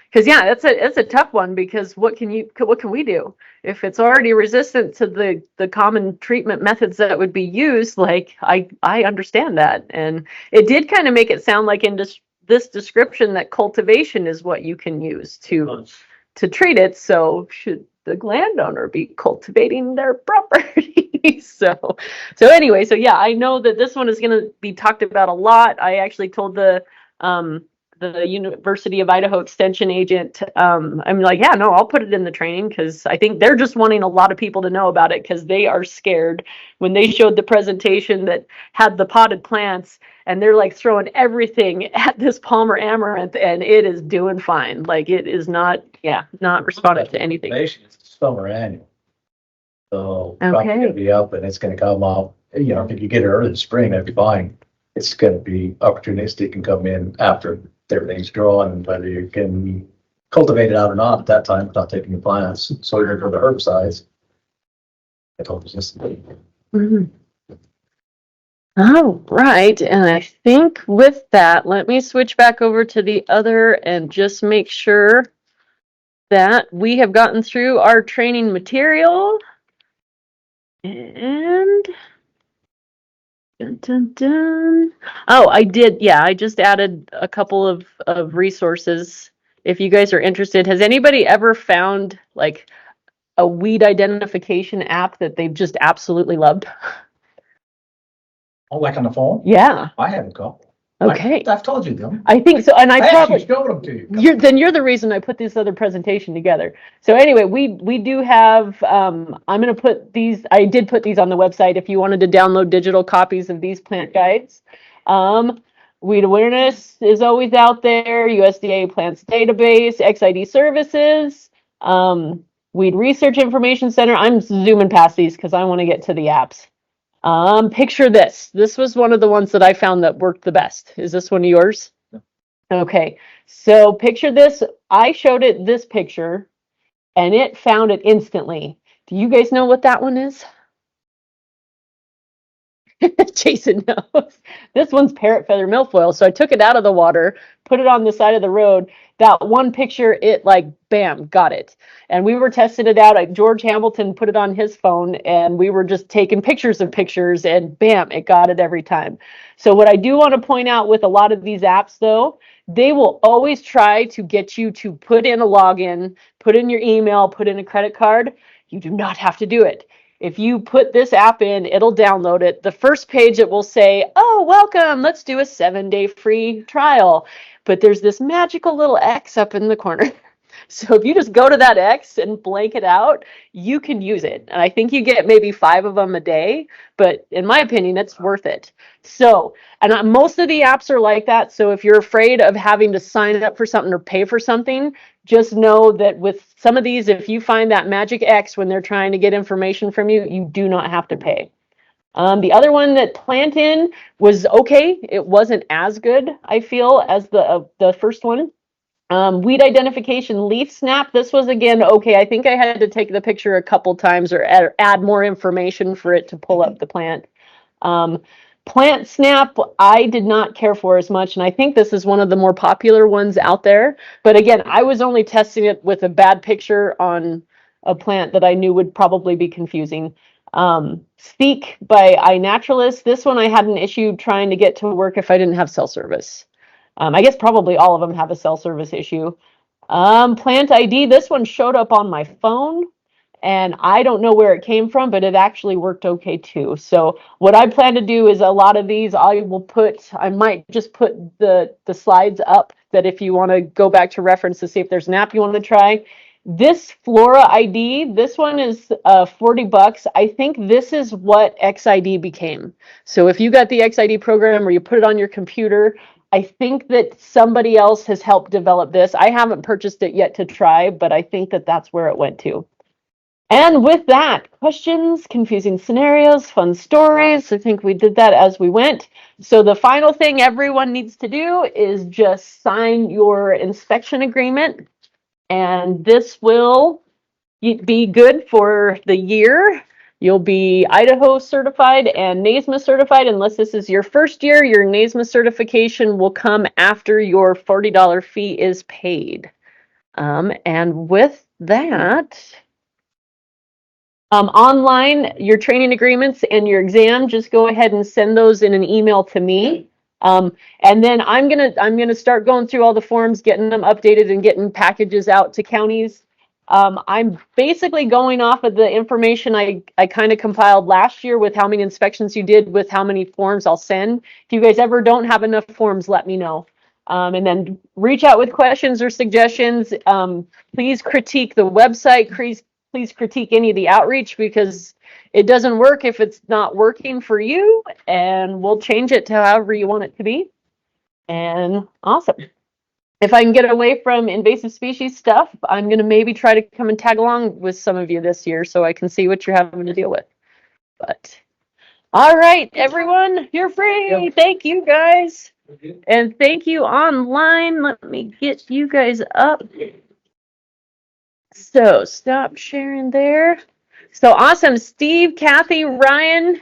Because yeah, it's a tough one because what can we do if it's already resistant to the common treatment methods that would be used? Like I understand that, and it did kind of make it sound like in this description that cultivation is what you can use to treat it. So should the landowner be cultivating their property? So anyway, so yeah, I know that this one is going to be talked about a lot. I actually told the University of Idaho extension agent, I'm like, yeah, no, I'll put it in the training because I think they're just wanting a lot of people to know about it because they are scared when they showed the presentation that had the potted plants and they're like throwing everything at this Palmer amaranth and it is doing fine. Like it is not responding to anything. It's summer annual. So Okay. probably gonna be up and it's gonna come out, you know, if you get it early in the spring, that'd be fine. It's gonna be opportunistic and come in after everything's growing, whether you can cultivate it out or not at that time without taking the plants. So you're gonna go to herbicides. I told you this. Mhm. All right, and I think with that, let me switch back over to the other and just make sure that we have gotten through our training material. And dun, dun, dun. Oh, I did. Yeah, I just added a couple of resources. If you guys are interested, has anybody ever found like a weed identification app that they've just absolutely loved? Oh, like on the phone? Yeah. I have a couple. Okay. I've told you them. I think so, and I actually probably showed them to you. you're the reason I put this other presentation together. So anyway, we do have I'm going to put these. I did put these on the website if you wanted to download digital copies of these plant guides. Weed awareness is always out there. USDA plants database, XID services, weed research information center. I'm zooming past these because I want to get to the apps. Picture this. This was one of the ones that I found that worked the best. Is this one of yours? No. Okay. So picture this. I showed it this picture and it found it instantly. Do you guys know what that one is? Jason knows. This one's parrot feather milfoil. So I took it out of the water, put it on the side of the road. That one picture, it like, bam, got it. And we were testing it out. George Hamilton put it on his phone and we were just taking pictures of pictures and bam, it got it every time. So what I do want to point out with a lot of these apps though, they will always try to get you to put in a login, put in your email, put in a credit card. You do not have to do it. If you put this app in, it'll download it. The first page, it will say, oh, welcome, let's do a 7-day free trial. But there's this magical little X up in the corner. So if you just go to that X and blank it out, you can use it. And I think you get maybe 5 of them a day, but in my opinion, it's worth it. So, and most of the apps are like that. So if you're afraid of having to sign up for something or pay for something, just know that with some of these, if you find that magic X when they're trying to get information from you, you do not have to pay. The other one that Plant In was okay. It wasn't as good, I feel, as the first one. Weed identification leaf snap. This was again okay. I think I had to take the picture a couple times or add more information for it to pull up the plant. Plant snap, I did not care for as much, and I think this is one of the more popular ones out there. But again, I was only testing it with a bad picture on a plant that I knew would probably be confusing. Speak by iNaturalist. This one I had an issue trying to get to work if I didn't have cell service. I guess probably all of them have a cell service issue. Plant ID, this one showed up on my phone and I don't know where it came from, but it actually worked okay too. So what I plan to do is a lot of these I might just put the slides up that if you want to go back to reference to see if there's an app you want to try. This Flora ID, this one is $40. I think this is what XID became. So if you got the XID program or you put it on your computer, I think that somebody else has helped develop this. I haven't purchased it yet to try, but I think that that's where it went to. And with that, questions, confusing scenarios, fun stories. I think we did that as we went. So the final thing everyone needs to do is just sign your inspection agreement. And this will be good for the year. You'll be Idaho certified and NASMA certified. Unless this is your first year, your NASMA certification will come after your $40 fee is paid. And with that, online, your training agreements and your exam, just go ahead and send those in an email to me. And then I'm gonna start going through all the forms, getting them updated and getting packages out to counties. I'm basically going off of the information I kind of compiled last year with how many inspections you did with how many forms I'll send. If you guys ever don't have enough forms, let me know. And then reach out with questions or suggestions. Please critique the website. Please critique any of the outreach because it doesn't work if it's not working for you, and we'll change it to however you want it to be. And awesome. If I can get away from invasive species stuff, I'm going to maybe try to come and tag along with some of you this year so I can see what you're having to deal with. But all right, everyone, you're free. Yep. Thank you guys. And thank you online. Let me get you guys up. So stop sharing there. So awesome. Steve, Kathy, Ryan,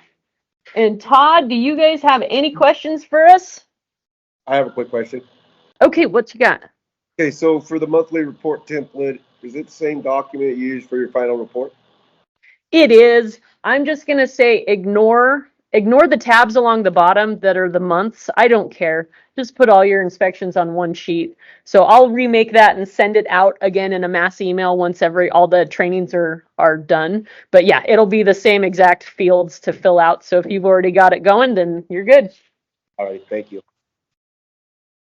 and Todd, do you guys have any questions for us? I have a quick question. Okay, what you got? Okay, so for the monthly report template, is it the same document you use for your final report? It is. I'm just going to say ignore the tabs along the bottom that are the months. I don't care. Just put all your inspections on one sheet. So I'll remake that and send it out again in a mass email once all the trainings are done. But yeah, it'll be the same exact fields to fill out. So if you've already got it going, then you're good. All right, thank you.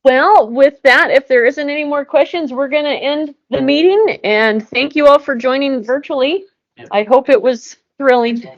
Well, with that, if there isn't any more questions, we're going to end the meeting. And thank you all for joining virtually. I hope it was thrilling.